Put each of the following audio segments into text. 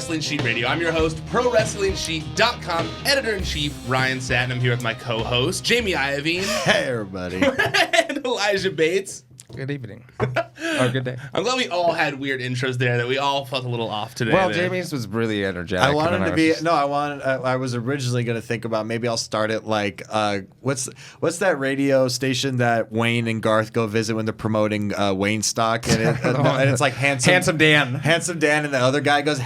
Wrestling Sheet Radio. I'm your host, ProWrestlingSheet.com editor-in-chief, Ryan Satin. I'm here with my co-host, Jamie Iovine. Hey, everybody. And Elijah Bates. Good evening. Or good day. I'm glad we all had weird intros there, that we all felt a little off today. Well, Jamie's was really energetic. I wanted to be I was originally going to think about maybe I'll start it like what's that radio station that Wayne and Garth go visit when they're promoting Wayne stock and it's like handsome Dan, and the other guy goes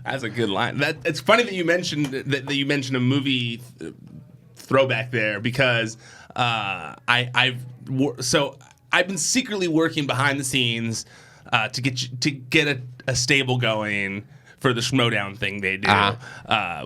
That's a good line. It's funny that you mentioned a movie throwback there because I've been secretly working behind the scenes to get a stable going for the Schmodown thing they do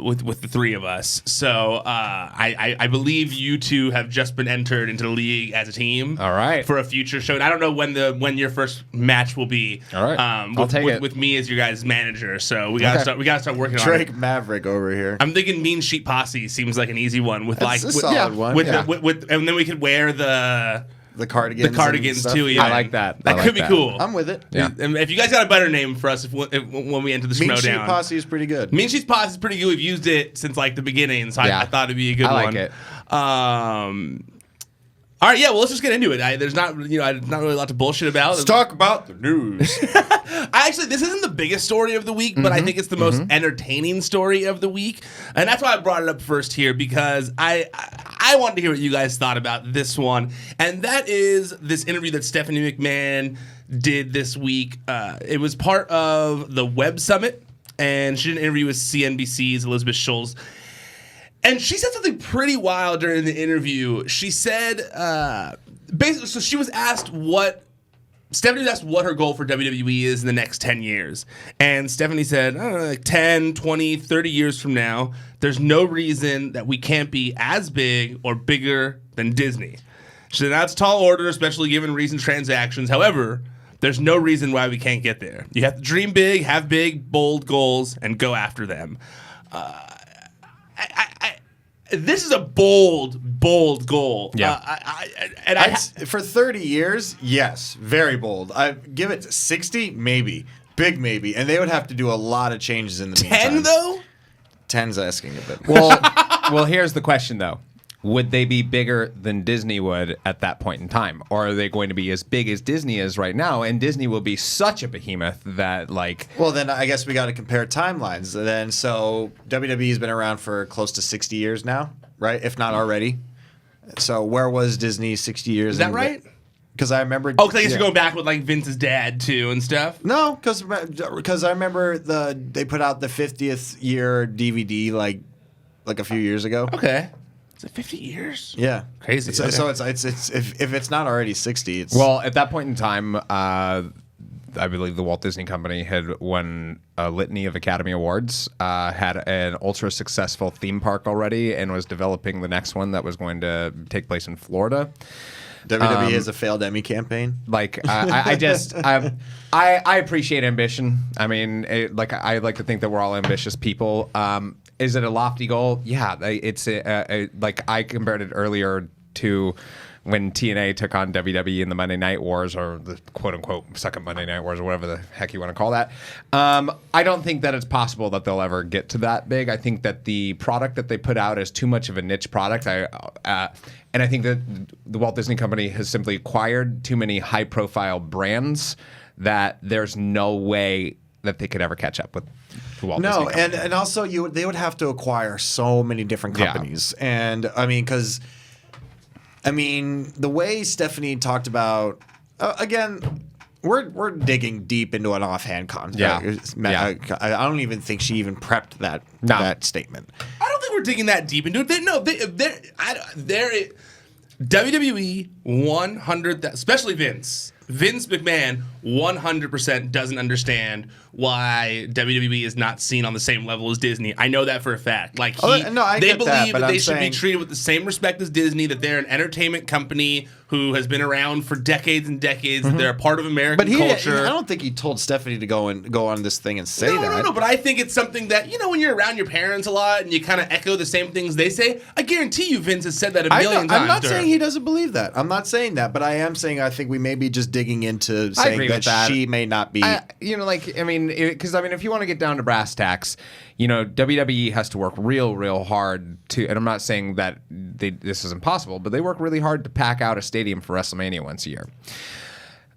with the three of us. So I believe you two have just been entered into the league as a team. All right. For a future show. And I don't know when your first match will be. All right. I'll take it. With me as your guys' manager. So we gotta start working on it. Drake Maverick over here. I'm thinking Mean Sheet Posse seems like an easy one with That's a solid one. And then we could wear the cardigans too. Yeah. I like that. That could be cool. I'm with it. Yeah. And if you guys got a better name for us when we enter the Schmodown. Mean Sheet Posse is pretty good. Mean Sheet Posse is pretty good. We've used it since like the beginning, so I thought it'd be a good one. I like it. All right, yeah. Well, let's just get into it. There's not really a lot to bullshit about. Let's talk about the news. This isn't the biggest story of the week, but I think it's the most entertaining story of the week, and that's why I brought it up first here because I wanted to hear what you guys thought about this one, and that is this interview that Stephanie McMahon did this week. It was part of the Web Summit, and she did an interview with CNBC's Elizabeth Schultz. And she said something pretty wild during the interview. She said, basically, so she was asked Stephanie was asked what her goal for WWE is in the next 10 years. And Stephanie said, I don't know, like 10, 20, 30 years from now, there's no reason that we can't be as big or bigger than Disney. She said, that's a tall order, especially given recent transactions. However, there's no reason why we can't get there. You have to dream big, have big, bold goals, and go after them. This is a bold goal. Yeah. For 30 years, yes, very bold. I give it 60, maybe. Big maybe. And they would have to do a lot of changes in the meantime. 10, though? 10's asking a bit. Well, here's the question, though. Would they be bigger than Disney would at that point in time? Or are they going to be as big as Disney is right now? And Disney will be such a behemoth that, like... Well, then I guess we got to compare timelines. Then, so WWE has been around for close to 60 years now, right? If not already. So where was Disney 60 years? Is that right? Because I remember... Oh, because I guess you're going back with, like, Vince's dad, too, and stuff? No, because I remember they put out the 50th year DVD, like a few years ago. Okay. Is it 50 years? Yeah, crazy. So it's if it's not already 60, it's well at that point in time. I believe the Walt Disney Company had won a litany of Academy Awards, had an ultra successful theme park already, and was developing the next one that was going to take place in Florida. WWE has a failed Emmy campaign. Like I appreciate ambition. I mean, I like to think that we're all ambitious people. Is it a lofty goal? Yeah, it's like I compared it earlier to when TNA took on WWE in the Monday Night Wars, or the quote-unquote second Monday Night Wars, or whatever the heck you want to call that. I don't think that it's possible that they'll ever get to that big. I think that the product that they put out is too much of a niche product. And I think that the Walt Disney Company has simply acquired too many high-profile brands that there's no way that they could ever catch up with the Walt Disney Company. And also they would have to acquire so many different companies. Yeah. And I mean, because the way Stephanie talked about again, we're digging deep into an offhand concept. Yeah. I don't even think she even prepped that statement. I don't think we're digging that deep into it. WWE 100, especially Vince McMahon 100% doesn't understand why WWE is not seen on the same level as Disney. I know that for a fact. Like they believe that they should be treated with the same respect as Disney, that they're an entertainment company who has been around for decades and decades. They're a part of American But culture. I don't think he told Stephanie to go on this thing and say that. No, but I think it's something that, when you're around your parents a lot and you kind of echo the same things they say, I guarantee you Vince has said that a million times. I'm not saying he doesn't believe that. I'm not saying that, but I am saying I think we may be just digging into saying that she may not be. Because if you want to get down to brass tacks, WWE has to work real hard to, and I'm not saying that this is impossible, but they work really hard to pack out a stadium for WrestleMania once a year.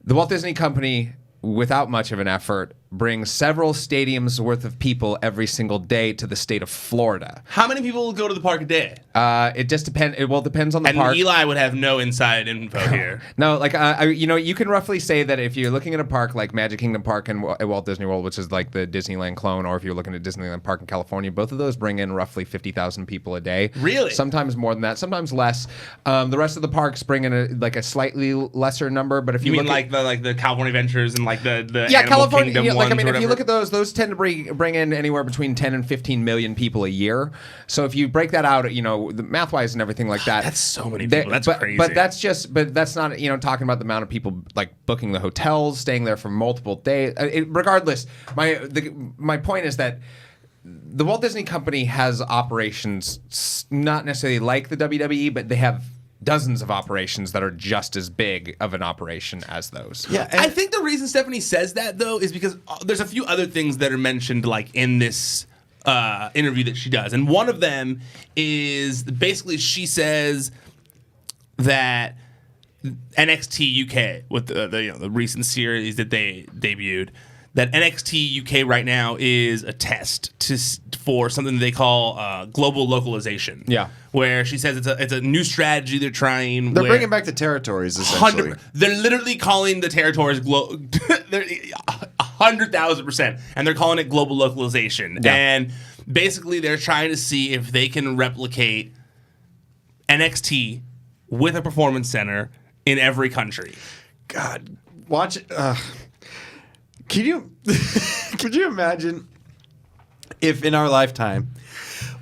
The Walt Disney Company, without much of an effort, brings several stadiums worth of people every single day to the state of Florida. How many people will go to the park a day? It just depends. It depends on the and park. And Eli would have no inside info here. No, you can roughly say that if you're looking at a park like Magic Kingdom Park and Walt Disney World, which is like the Disneyland clone, or if you're looking at Disneyland Park in California, both of those bring in roughly 50,000 people a day. Really? Sometimes more than that, sometimes less. The rest of the parks bring in a slightly lesser number. But if you mean look the California Adventures and like the yeah, Animal California. Kingdom If you look at those tend to bring in anywhere between 10 and 15 million people a year. So if you break that out, the math-wise and everything like that, that's so many people. That's crazy. But that's not talking about the amount of people like booking the hotels, staying there for multiple days. Regardless, my point is that the Walt Disney Company has operations not necessarily like the WWE, but they have dozens of operations that are just as big of an operation as those. Yeah, I think the reason Stephanie says that though is because there's a few other things that are mentioned like in this interview that she does, and one of them is basically she says that NXT UK with the recent series that they debuted, that NXT UK right now is a test for something that they call global localization. Yeah. Where she says it's a new strategy they're trying. They're bringing back the territories, essentially. They're literally calling the territories 100,000%, and they're calling it global localization. Yeah. And basically, they're trying to see if they can replicate NXT with a performance center in every country. God, watch it. Could you imagine if in our lifetime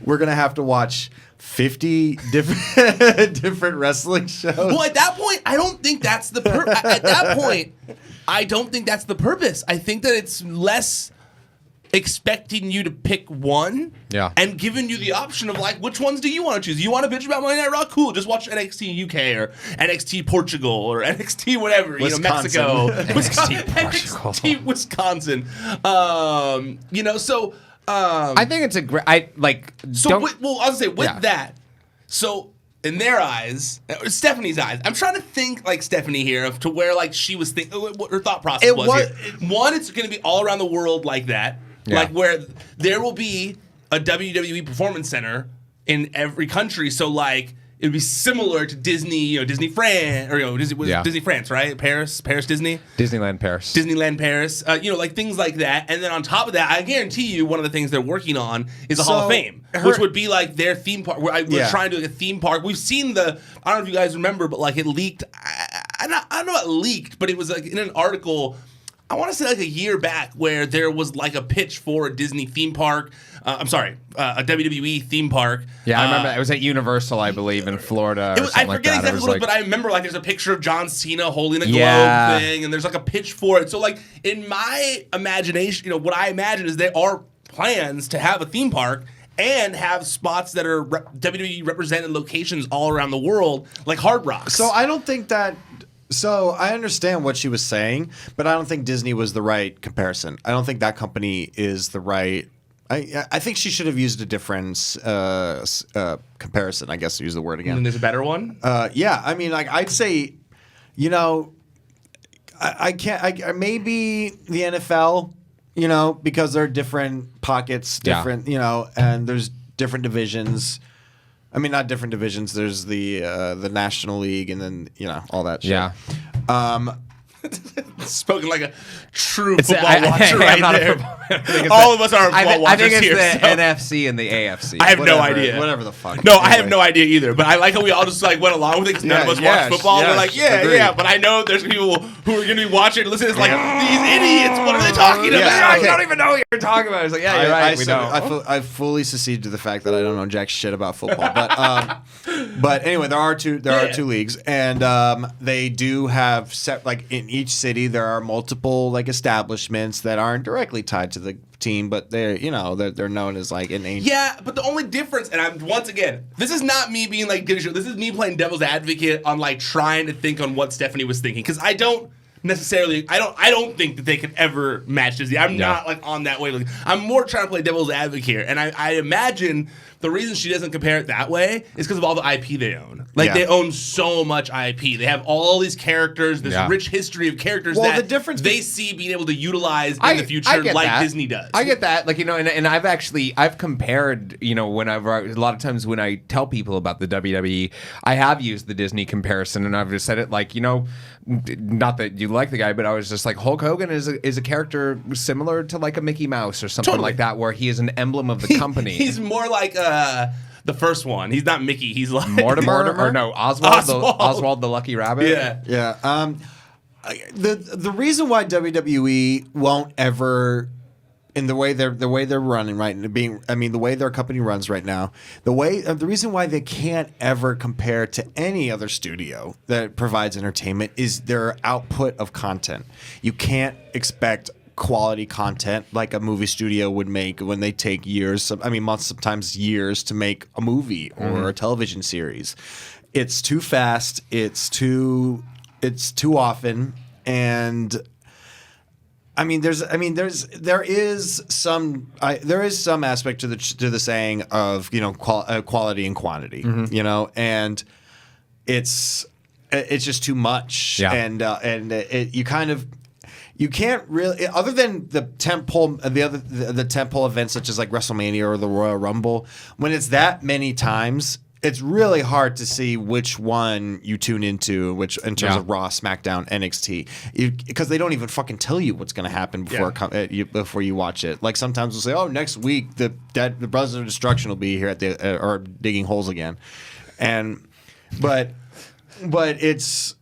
we're gonna have to watch 50 different wrestling shows? Well, at that point, I don't think that's the at that point, I don't think that's the purpose. I think that it's less expecting you to pick one, and giving you the option of like, which ones do you want to choose? You want to bitch about Monday Night Raw? Cool, just watch NXT UK or NXT Portugal or NXT whatever, Mexico, NXT Wisconsin. I think it's a great. I was gonna say that. So in their eyes, or Stephanie's eyes, I'm trying to think like Stephanie here to where like she was thinking, what her thought process was here. One, it's going to be all around the world like that. Like where there will be a WWE Performance Center in every country. So like it would be similar to Disney, Disney France, or Disney France, right? Paris Disney, Disneyland Paris, like things like that. And then on top of that, I guarantee you, one of the things they're working on is a Hall of Fame, which would be like their theme park. We're trying to do a theme park. We've seen I don't know if you guys remember, but like it leaked. I don't know, it leaked, but it was like in an article. I want to say like a year back where there was like a pitch for a Disney theme park. A WWE theme park. Yeah, I remember that. It was at Universal, I believe, in Florida. I forget exactly what it was, but I remember like there's a picture of John Cena holding a globe thing, and there's like a pitch for it. So like in my imagination, what I imagine is there are plans to have a theme park and have spots that are WWE represented locations all around the world, like Hard Rock. So I don't think that. So I understand what she was saying, but I don't think Disney was the right comparison. I don't think that company is the right. I think she should have used a different comparison. I guess to use the word again. And there's a better one. Yeah, I mean, like I'd say, I can't. Maybe the NFL, because they're different pockets, different, and there's different divisions. I mean, not different divisions. There's the National League, and then all that shit. Yeah. Spoken like a true football watcher right there. All of us are football watchers I think it's here. the NFC and the AFC. I have no idea. Whatever the fuck. No, I have no idea either. But I like how we all just like went along with it because none of us watch football. We're like, but I know there's people who are going to be watching and listening. It's like, these idiots, what are they talking about? I don't even know what you're talking about. It's like, yeah, you're right. I fully secede to the fact that I don't know jack shit about football. But But anyway, there are two leagues, and they do have set, like in each city there are multiple like establishments that aren't directly tied to the team, but they're known as like an ancient. Yeah, but the only difference, and once again, this is not me being like this is me playing devil's advocate on like trying to think on what Stephanie was thinking, because I don't think that they could ever match Disney. I'm not like on that wavelength. I'm more trying to play devil's advocate here, and I imagine the reason she doesn't compare it that way is because of all the IP they own. Like they own so much IP. They have all these characters, this rich history of characters that the difference they see being able to utilize in the future like that. Disney does. I get that. Like, and I've compared, whenever a lot of times when I tell people about the WWE, I have used the Disney comparison, and I've just said it like, not that you like the guy, but I was just like, Hulk Hogan is a character similar to like a Mickey Mouse or something like that, where he is an emblem of the company. He's more like the first one. He's not Mickey. He's like Mortimer? Or no, Oswald the Lucky Rabbit. Yeah. The reason why WWE won't ever, in the way they're running right, the way their company runs right now, the reason why they can't ever compare to any other studio that provides entertainment is their output of content. You can't expect quality content like a movie studio would make when they take months, sometimes years to make a movie or a television series. It's too fast. It's too often, and there is some aspect to the saying of quality and quantity, and it's just too much, you can't really, other than the tentpole events such as like WrestleMania or the Royal Rumble, when it's that many times, it's really hard to see which one you tune into, in terms of Raw, SmackDown, NXT, because they don't even fucking tell you what's going to happen before you watch it. Like sometimes we'll say, "Oh, next week the Brothers of Destruction will be here at or digging holes again," but that's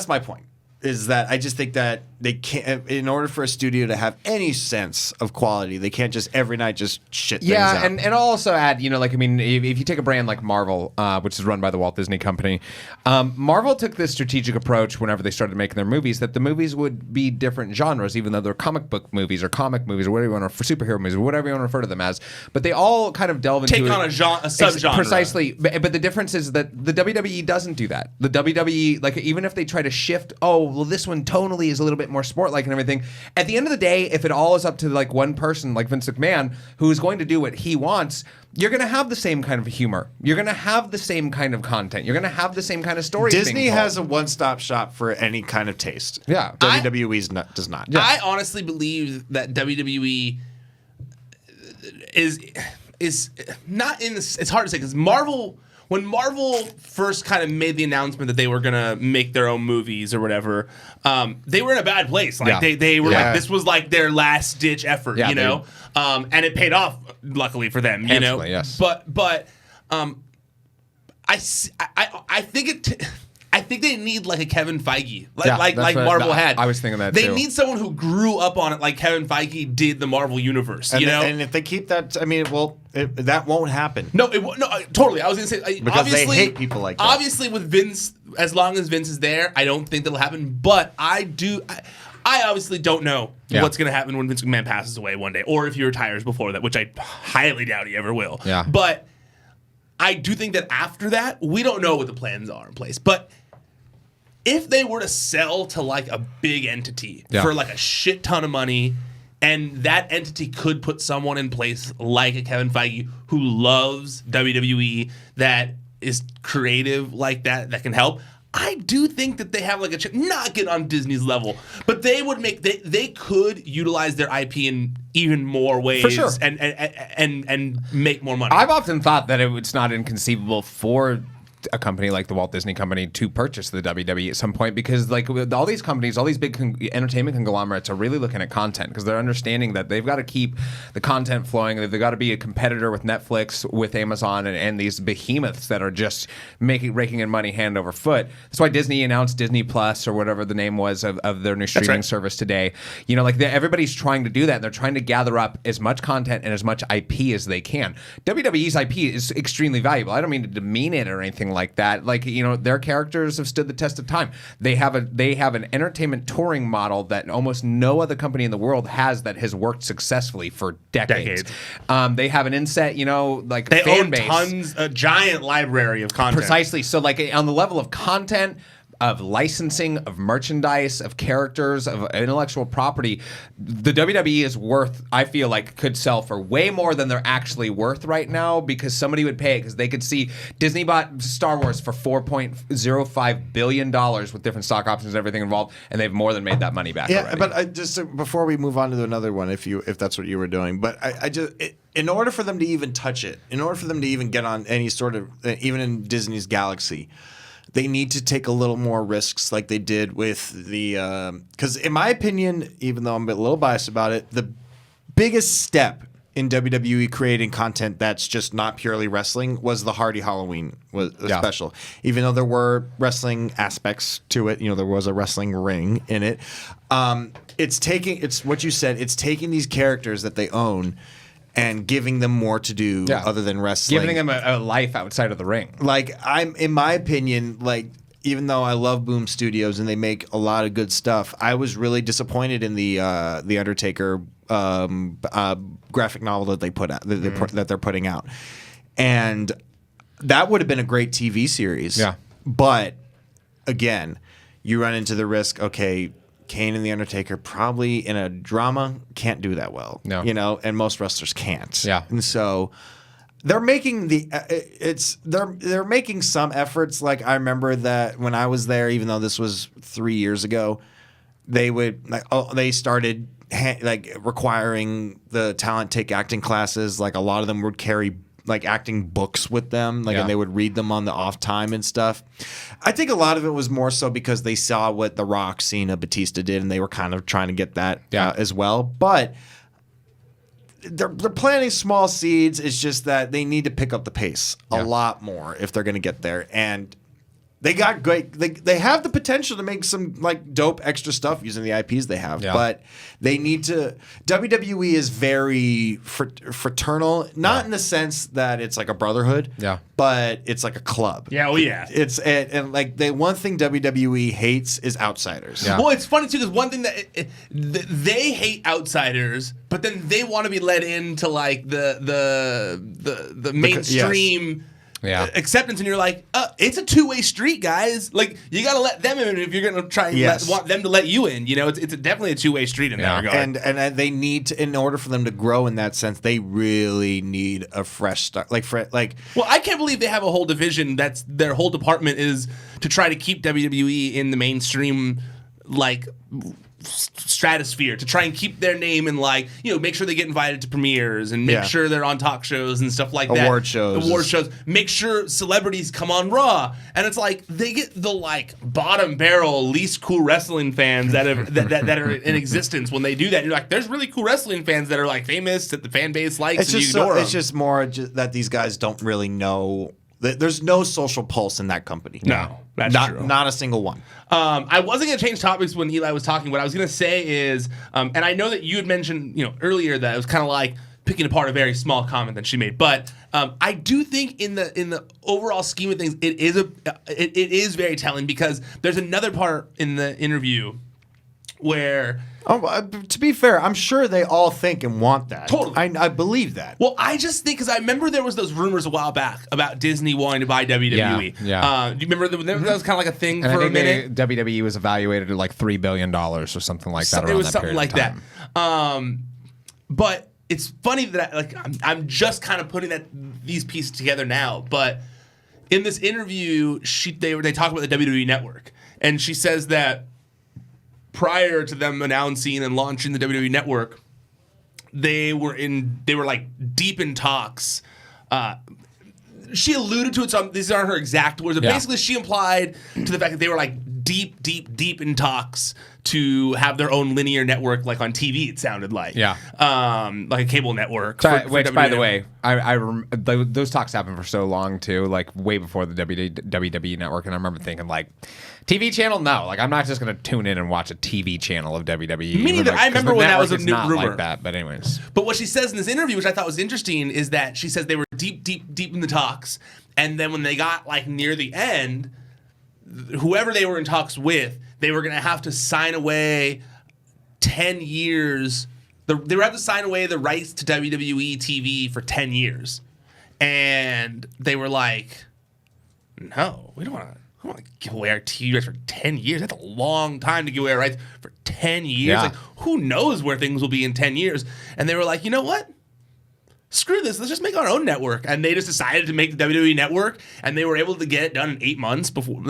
my point. Is that I just think that they can't, in order for a studio to have any sense of quality, they can't just every night just shit things out. And I'll also add, if you take a brand like Marvel, which is run by the Walt Disney Company, Marvel took this strategic approach whenever they started making their movies, that the movies would be different genres, even though they're comic book movies or comic movies or whatever you want to, for superhero movies or whatever you want to refer to them as. But they all kind of delve into a subgenre. Precisely. But the difference is that the WWE doesn't do that. The WWE, like, even if they try to shift, this one tonally is a little bit more sport-like and everything. At the end of the day, if it all is up to like one person, like Vince McMahon, who is going to do what he wants, you're going to have the same kind of humor. You're going to have the same kind of content. You're going to have the same kind of stories. Disney has a one-stop shop for any kind of taste. Yeah. WWE does not. Yeah. I honestly believe that WWE is not in this. It's hard to say because when Marvel first kind of made the announcement that they were gonna make their own movies or whatever, they were in a bad place. Like they were like, this was like their last ditch effort, and it paid off, luckily for them, Yes. But I think they need like a Kevin Feige, like Marvel had. I was thinking that they too. need someone who grew up on it, like Kevin Feige did the Marvel universe. And if they keep that, that won't happen. No, totally. I was gonna say because they hate people like that. Obviously, with Vince, as long as Vince is there, I don't think that'll happen. But I obviously don't know what's gonna happen when Vince McMahon passes away one day, or if he retires before that, which I highly doubt he ever will. Yeah. But I do think that after that, we don't know what the plans are in place. But if they were to sell to like a big entity for like a shit ton of money, and that entity could put someone in place like a Kevin Feige who loves WWE, that is creative like that can help, I do think that they have like a not get on Disney's level, but they would they could utilize their IP in even more ways, for sure, and make more money. I've often thought that it's not inconceivable for a company like the Walt Disney Company to purchase the WWE at some point, because like with all these companies, all these big entertainment conglomerates are really looking at content, because they're understanding that they've got to keep the content flowing. They've got to be a competitor with Netflix, with Amazon, and these behemoths that are just raking in money hand over foot. That's why Disney announced Disney Plus, or whatever the name was of their new streaming service today. Everybody's trying to do that, and they're trying to gather up as much content and as much IP as they can. WWE's IP is extremely valuable. I don't mean to demean it or anything anything like that. Like, you know, their characters have stood the test of time. They have an entertainment touring model that almost no other company in the world has that has worked successfully for decades. They have an inset, you know, like they fan own base. a giant library of content. Precisely. So, like, on the level of content, of licensing, of merchandise, of characters, of intellectual property, the WWE is worth, I feel like, could sell for way more than they're actually worth right now, because somebody would pay it, because they could see Disney bought Star Wars for $4.05 billion with different stock options and everything involved, and they've more than made that money back already. But before we move on to another one, if that's what you were doing, but in order for them to even touch it, in order for them to even get on any sort of, even in Disney's galaxy, they need to take a little more risks, like they did with the. Because in my opinion, even though I'm a little biased about it, the biggest step in WWE creating content that's just not purely wrestling was the Hardy Halloween special. Even though there were wrestling aspects to it, you know, there was a wrestling ring in it. It's what you said. It's taking these characters that they own and giving them more to do other than wrestling. Giving them a life outside of the ring. Like, in my opinion, like, even though I love Boom Studios and they make a lot of good stuff, I was really disappointed in the Undertaker graphic novel that they put out, that they're putting out. And that would have been a great TV series. Yeah. But, again, you run into the risk, okay, Kane and The Undertaker probably in a drama can't do that well. No. You know, and most wrestlers can't. Yeah. And so they're making they're making some efforts. Like, I remember that when I was there, even though this was 3 years ago, they started requiring the talent take acting classes. Like, a lot of them would carry like acting books with them, and they would read them on the off time and stuff. I think a lot of it was more so because they saw what The Rock, Cena, Batista did, and they were kind of trying to get that as well. But they're planting small seeds. It's just that they need to pick up the pace a lot more if they're going to get there. And they got great. They have the potential to make some like dope extra stuff using the IPs they have, but they need to. WWE is very fraternal, not in the sense that it's like a brotherhood, but it's like a club. Yeah, oh yeah. It's and like the one thing WWE hates is outsiders. Yeah. Well, it's funny too, because one thing that they hate outsiders, but then they want to be led into like the mainstream. Acceptance, and you're like, it's a two-way street, guys. Like, you got to let them in if you're going to try and want them to let you in. You know, it's definitely a two-way street in that regard. And they need to, in order for them to grow in that sense, they really need a fresh start. Well, I can't believe they have a whole division that's their whole department is to try to keep WWE in the mainstream, like, stratosphere, to try and keep their name and, like, you know, make sure they get invited to premieres and make sure they're on talk shows and stuff like that. Award shows. Make sure celebrities come on Raw. And it's like they get the like bottom barrel, least cool wrestling fans that are in existence when they do that. And you're like, there's really cool wrestling fans that are like famous that the fan base likes. It's just more that these guys don't really know. There's no social pulse in that company. No, that's true. Not a single one. I wasn't going to change topics when Eli was talking. What I was going to say is, and I know that you had mentioned, you know, earlier that it was kind of like picking apart a very small comment that she made, but I do think in the overall scheme of things, it is very telling, because there's another part in the interview where. To be fair, I'm sure they all think and want that. Totally. I believe that. Well, I just think, because I remember there was those rumors a while back about Disney wanting to buy WWE. Yeah. Do you remember that was kind of like a thing and for I a think minute? WWE was evaluated at like $3 billion or something like that. It was something like that. But it's funny that I'm just kind of putting these pieces together now. But in this interview, they talk about the WWE Network, and she says that prior to them announcing and launching the WWE Network, they were like deep in talks. She alluded to it, so these aren't her exact words, but basically she implied to the fact that they were like deep in talks to have their own linear network, like on TV. It sounded like, like a cable network. Which, by the way, those talks happened for so long too, like way before the WWE network, and I remember thinking like, TV channel, no, like I'm not just gonna tune in and watch a TV channel of WWE. Me neither. I remember when that was a new rumor. Like that, but anyways. But what she says in this interview, which I thought was interesting, is that she says they were deep in the talks, and then when they got like near the end, whoever they were in talks with, they were going to have to sign away 10 years. They were going to have to sign away the rights to WWE TV for 10 years. And they were like, no, we don't want to give away our TV rights for 10 years. That's a long time to give away our rights for 10 years. Yeah. Like, who knows where things will be in 10 years? And they were like, you know what? Screw this, let's just make our own network. And they just decided to make the WWE network, and they were able to get it done in 8 months before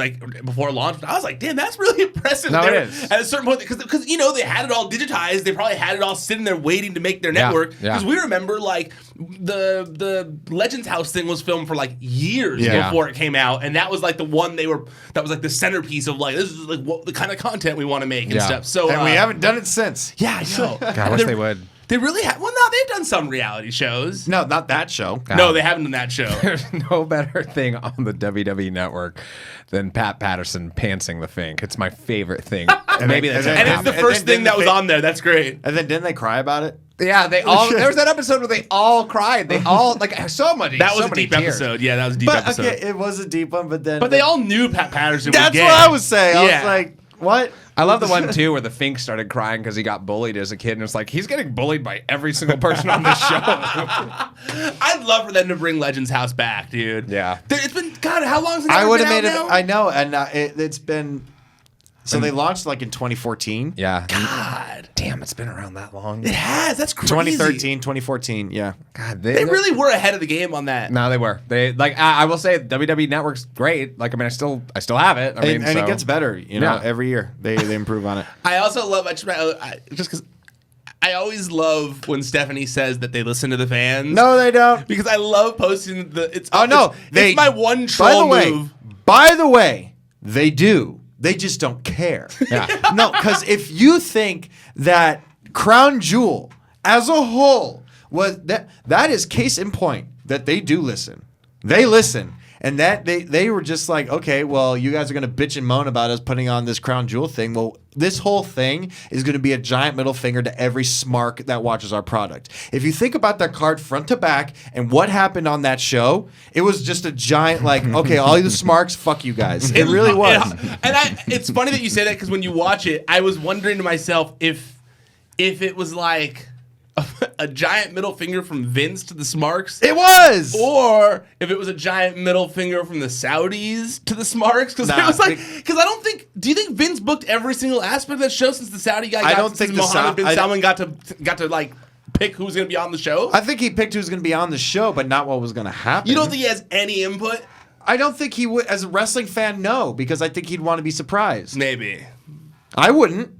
launch. I was like, damn, that's really impressive. No, it is. At a certain point, because they had it all digitized. They probably had it all sitting there waiting to make their network. Because we remember, like, the Legends House thing was filmed for, like, years before it came out. And that was, like, the one that was, like, the centerpiece of, like, this is, like, what the kind of content we want to make and stuff. So, and we haven't done it since. Yeah, I know. God, I wish they would. They really have. Well, no, they've done some reality shows. No, not that show. God. No, they haven't done that show. There's no better thing on the WWE network than Pat Patterson pantsing the Fink. It's my favorite thing. Maybe that's and it's the first thing that was on there. That's great. And then didn't they cry about it? Yeah, they all. There was that episode where they all cried. They all like so much. That was a deep episode. Yeah, that was a deep episode. Okay, it was a deep one, but then. But they all knew Pat Patterson. That's was gay. what I was saying. I was like, what? I love the one too where the Fink started crying because he got bullied as a kid, and it's like he's getting bullied by every single person on this show. I'd love for them to bring Legends House back, dude. Yeah, it's been God. How long has it I would been have made out it. now? I know, and it's been. So they launched like in 2014. Yeah. God damn, it's been around that long. It has. That's crazy. 2013, 2014. Yeah. God, they really were ahead of the game on that. No, they were. They like. I will say, WWE Network's great. Like, I mean, I still have it. I mean, and it gets better. You know, every year they improve on it. I also love just because. I always love when Stephanie says that they listen to the fans. No, they don't. Because I love posting the. It's my one troll move. By the way, they do. They just don't care. Yeah. No, because if you think that Crown Jewel as a whole was that is case in point that they do listen. They listen. And that they were just like, okay, well, you guys are going to bitch and moan about us putting on this Crown Jewel thing. Well, this whole thing is going to be a giant middle finger to every smark that watches our product. If you think about that card front to back and what happened on that show, it was just a giant like, okay, all you the smarks, fuck you guys. It really was. It's funny that you say that because when you watch it, I was wondering to myself if it was like a giant middle finger from Vince to the Smarks. It was! Or if it was a giant middle finger from the Saudis to the Smarks. Because it was like, because I don't think, do you think Vince booked every single aspect of that show since the Saudi guy got, I don't think Mohammed bin Salman got to like pick who's going to be on the show? I think he picked who's going to be on the show, but not what was going to happen. You don't think he has any input? I don't think he would, as a wrestling fan, no, because I think he'd want to be surprised. Maybe. I wouldn't.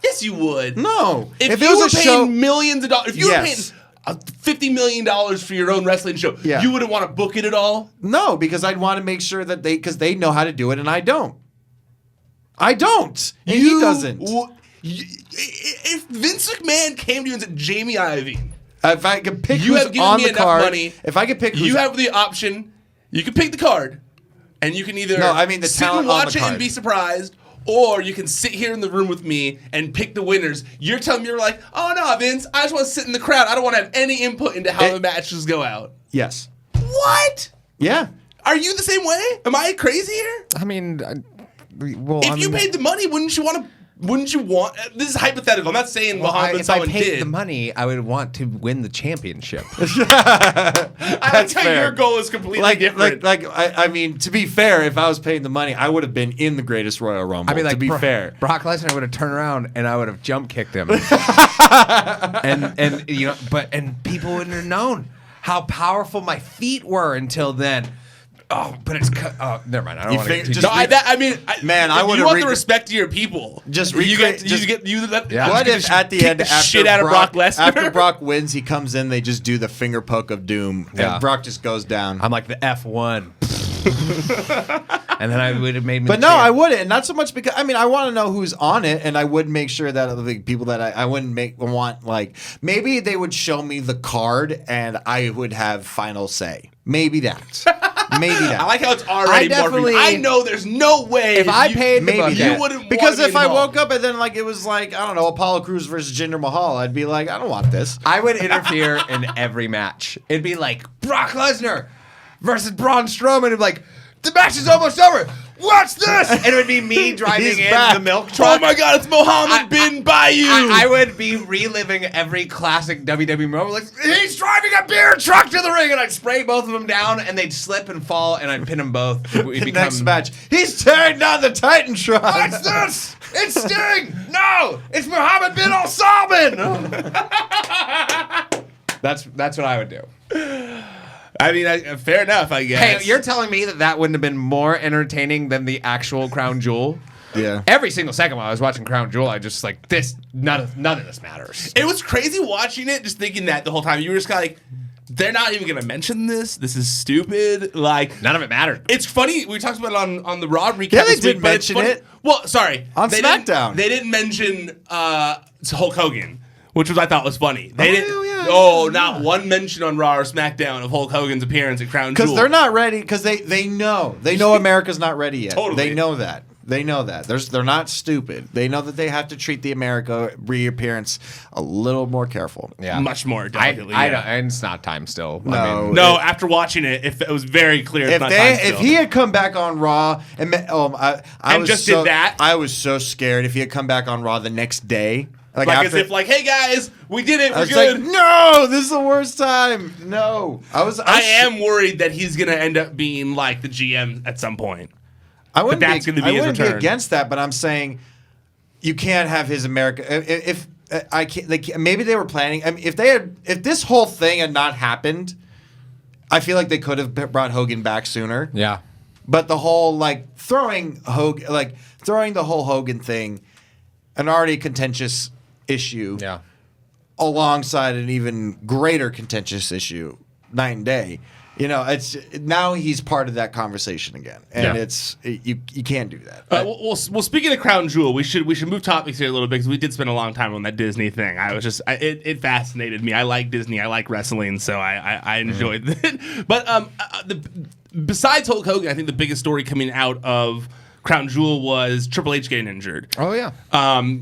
Yes, you would. No. If you were paying millions of dollars, if you were paying $50 million for your own wrestling show, you wouldn't want to book it at all? No, because I'd want to make sure that because they know how to do it and I don't. I don't. And he doesn't. If Vince McMahon came to you and said, Jamie Iovine, if I could pick you who's have given on me the enough card, money, if I could pick who's you have the option, you can pick the card, and you can either the sit talent and watch on the it card. and be surprised, or you can sit here in the room with me and pick the winners. You're telling me you're like, oh no, Vince, I just want to sit in the crowd. I don't want to have any input into how the matches go out. Yes. What? Yeah. Are you the same way? Am I crazy here? I mean, if you paid the money, wouldn't you want? This is hypothetical. I'm not saying Mohammed bin Salman did. If I paid the money, I would want to win the championship. I like how your goal is completely different. I mean, to be fair, if I was paying the money, I would have been in the Greatest Royal Rumble. I mean, like, to be fair, Brock Lesnar would have turned around and I would have jump kicked him, and you know, and people wouldn't have known how powerful my feet were until then. Oh, but it's never mind. I don't want to get too I would want the respect to your people. Just What if at the end, after Brock Lesnar, after Brock wins, he comes in, they just do the finger poke of doom, and Brock just goes down. I'm like the F1. and then I would have made me. But no, I wouldn't. Not so much because I want to know who's on it, and I would make sure that the people that I wouldn't want like maybe they would show me the card and I would have final say. Maybe that. I like how it's already morphing. I know there's no way if I paid the maybe bucket, you wouldn't because want to if be I involved. woke up and then like it was like I don't know Apollo Crews versus Jinder Mahal, I'd be like I don't want this. I would interfere in every match. It'd be like Brock Lesnar versus Braun Strowman. It'd be like the match is almost over. What's this? And it would be me driving in back. the milk truck. Oh my God, it's Mohammed bin Bayou. I would be reliving every classic WWE moment. Like, he's driving a beer truck to the ring, and I'd spray both of them down, and they'd slip and fall, and I'd pin them both. Next match, he's tearing down the Titantron. What's this? It's Sting. No, it's Muhammad bin Al Salman. That's what I would do. I mean, fair enough, I guess. Hey, you're telling me that wouldn't have been more entertaining than the actual Crown Jewel? Yeah. Every single second while I was watching Crown Jewel, I just like this. None of this matters. It was crazy watching it, just thinking that the whole time. You were just kind of like, they're not even going to mention this. This is stupid. Like None of it mattered. It's funny. We talked about it on the Raw recap. Yeah, they this week, did but it's mention funny- it. Well, sorry. On They SmackDown. They didn't mention Hulk Hogan, which I thought was funny. They didn't. yeah, not one mention on Raw or SmackDown of Hulk Hogan's appearance at Crown Jewel. Because they're not ready. Because they know America's not ready yet. Totally. They know that. They're not stupid. They know that they have to treat the America reappearance a little more careful. Yeah, much more I delicately. don't, and it's not time still. No. I mean, No, after watching it, it was very clear. It's not time If still. he had come back on Raw and I And was just so, did that? I was so scared if he had come back on Raw the next day. like as if like, hey guys, we did it. I We're was good. like, no, this is the worst time. No, I am worried that he's gonna end up being like the GM at some point. I wouldn't, that's gonna be I his wouldn't be return. against that, but I'm saying you can't have his America. If I can't, maybe they were planning. I mean, if this whole thing had not happened, I feel like they could have brought Hogan back sooner. yeah. But the whole throwing the whole Hogan thing, an already contentious issue, Yeah. alongside an even greater contentious issue, night and day. It's now he's part of that conversation again, and you can't do that. Well, speaking of Crown Jewel, we should move topics here a little bit because we did spend a long time on that Disney thing. It fascinated me. I like Disney. I like wrestling, so I enjoyed it. But besides Hulk Hogan, I think the biggest story coming out of Crown Jewel was Triple H getting injured. Oh yeah.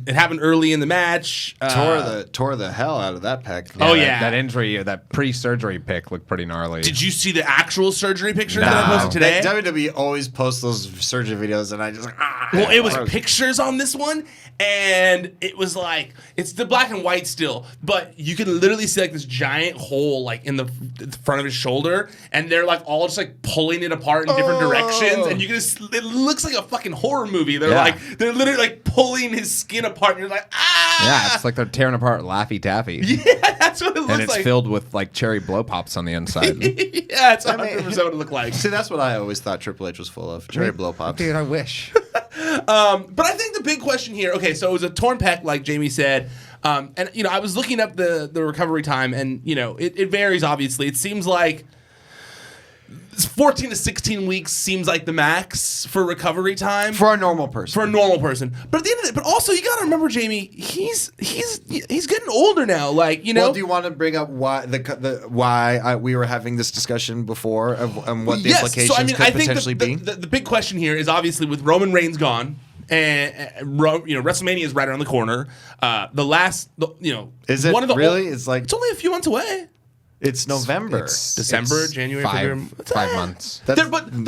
It happened early in the match. Tore the hell out of that pec. That injury, that pre-surgery pic looked pretty gnarly. Did you see the actual surgery picture that I posted today? WWE always posts those surgery videos, and I just Well, it was pictures on this one, and it was like it's the black and white still, but you can literally see like this giant hole in the front of his shoulder, and they're all just pulling it apart in different directions, and you can just it looks like a fucking horror movie. They're they're literally pulling his skin apart, and you're like, ah! Yeah, it's like they're tearing apart Laffy Taffy. Yeah, that's what it looks And it's like. filled with cherry blow pops on the inside. Yeah, it's 100% what it looked like. See, that's what I always thought Triple H was full of. Cherry blow pops. Dude, I wish. But I think the big question here, okay, so it was a torn pec, like Jamie said, and I was looking up the recovery time, and it varies. Obviously, it seems like 14 to 16 weeks seems like the max for recovery time For a normal person. But at the end of it, but also you got to remember, Jamie, he's getting older now. Well, do you want to bring up why why we were having this discussion before and what the implications could potentially be? The big question here is obviously with Roman Reigns gone. And WrestleMania is right around the corner. Is it one of the really? It's only a few months away. It's November. December, January, February. 5 months. But the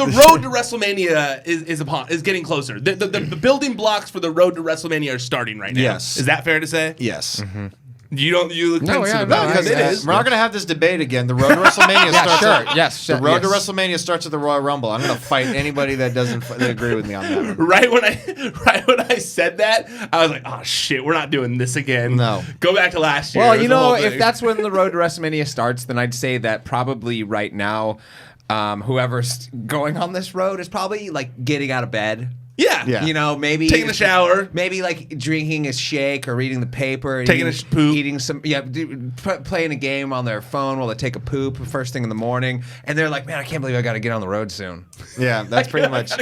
road to WrestleMania is getting closer. The building blocks for the road to WrestleMania are starting right now. Yes. Is that fair to say? Yes. Mm-hmm. You look No, pensive yeah, about no, it. Because It is. we're not going to have this debate again. The road to WrestleMania starts. sure. Yes, The road to yes. WrestleMania starts at the Royal Rumble. I'm going to fight anybody that doesn't agree with me on that one. Right when I said that, I was like, "Oh shit, we're not doing this again." No. Go back to last year. Well, It was the whole if thing. that's when the road to WrestleMania starts, then I'd say that probably right now, whoever's going on this road is probably getting out of bed. Yeah. Yeah. You know, maybe Taking a shower. maybe like drinking a shake or reading the paper, Taking a poop. eating some, playing a game on their phone while they take a poop first thing in the morning, and they're like, man, I can't believe I got to get on the road soon. Yeah, that's pretty much.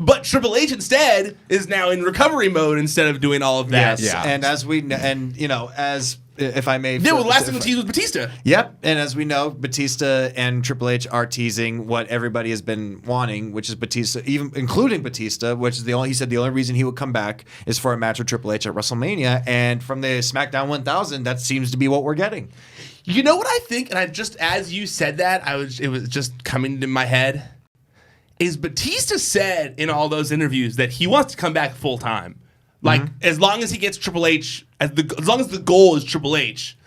But Triple H instead is now in recovery mode instead of doing all of that. Yes, Yeah. and as if I may, Yeah, well, the last thing we teased was Batista. Yep, and as we know, Batista and Triple H are teasing what everybody has been wanting, which is Batista, even including Batista, which is he said the only reason he would come back is for a match with Triple H at WrestleMania, and from the SmackDown 1000, that seems to be what we're getting. You know what I think, and I just as you said that, it was just coming to my head. Is Batista said in all those interviews that he wants to come back full time. Like, as long as he gets Triple H, as long as the goal is Triple H,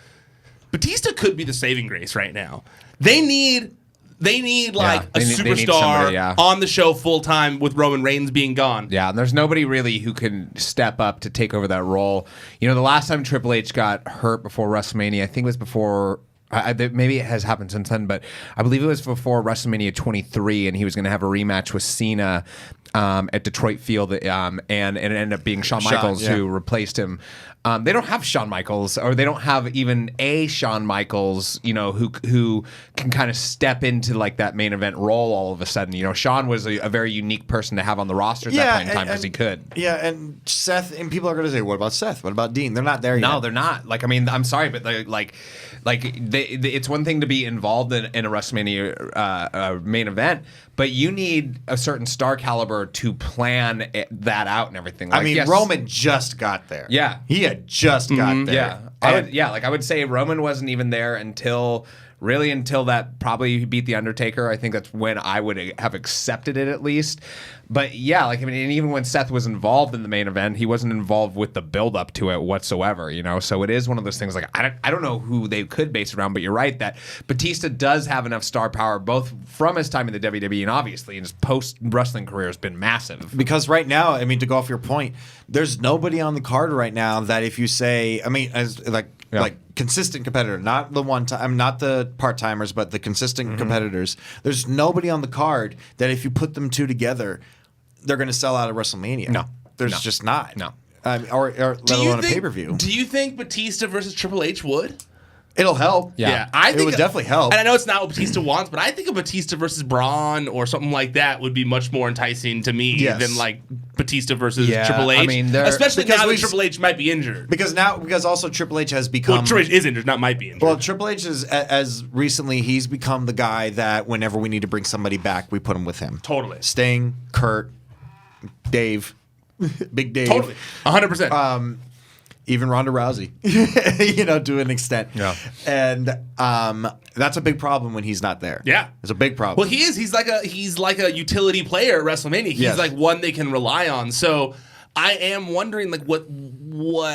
Batista could be the saving grace right now. They need like a superstar on the show full time with Roman Reigns being gone. Yeah, and there's nobody really who can step up to take over that role. You know, the last time Triple H got hurt before WrestleMania, I think it was before. Maybe it has happened since then, but I believe it was before WrestleMania 23, and he was going to have a rematch with Cena at Detroit Field, and it ended up being Shawn Michaels who replaced him. They don't have Shawn Michaels, or they don't have even a Shawn Michaels, you know, who can kind of step into like that main event role all of a sudden. You know, Shawn was a very unique person to have on the roster at that point in time because he could. Yeah, and Seth, and people are going to say, what about Seth? What about Dean? They're not there yet. No, they're not. Like, I mean, I'm sorry, but it's one thing to be involved in a WrestleMania main event, but you need a certain star caliber to plan that out and everything. Like, I mean, Roman just got there. Yeah. He had just got there. Yeah. I would say Roman wasn't even there until that probably he beat The Undertaker. I think that's when I would have accepted it at least. But yeah, like, I mean, and even when Seth was involved in the main event, he wasn't involved with the build up to it whatsoever, you know? So it is one of those things, like, I don't know who they could base it around, but you're right that Batista does have enough star power, both from his time in the WWE and obviously in his post-wrestling career has been massive. Because right now, I mean, to go off your point, there's nobody on the card right now that if you say, I mean, as like consistent competitor, not the one time, not the part timers, but the consistent competitors. There's nobody on the card that if you put them two together, they're going to sell out of WrestleMania. No, there's just not. No, or let alone a pay per view. Do you think Batista versus Triple H would? It'll help. Yeah, I think it would definitely help. And I know it's not what Batista wants, but I think a Batista versus Braun or something like that would be much more enticing to me than like Batista versus Triple H. I mean, especially now that Triple H might be injured. Because also Triple H has become. Well, Triple H is injured, not might be injured. Well, Triple H is as recently he's become the guy that whenever we need to bring somebody back, we put him with him. Totally. Sting, Kurt, Dave, Big Dave. Totally. 100%. Even Ronda Rousey, to an extent. Yeah. And that's a big problem when he's not there. Yeah. It's a big problem. Well, he is. He's like a utility player at WrestleMania. He's like one they can rely on. So I am wondering like what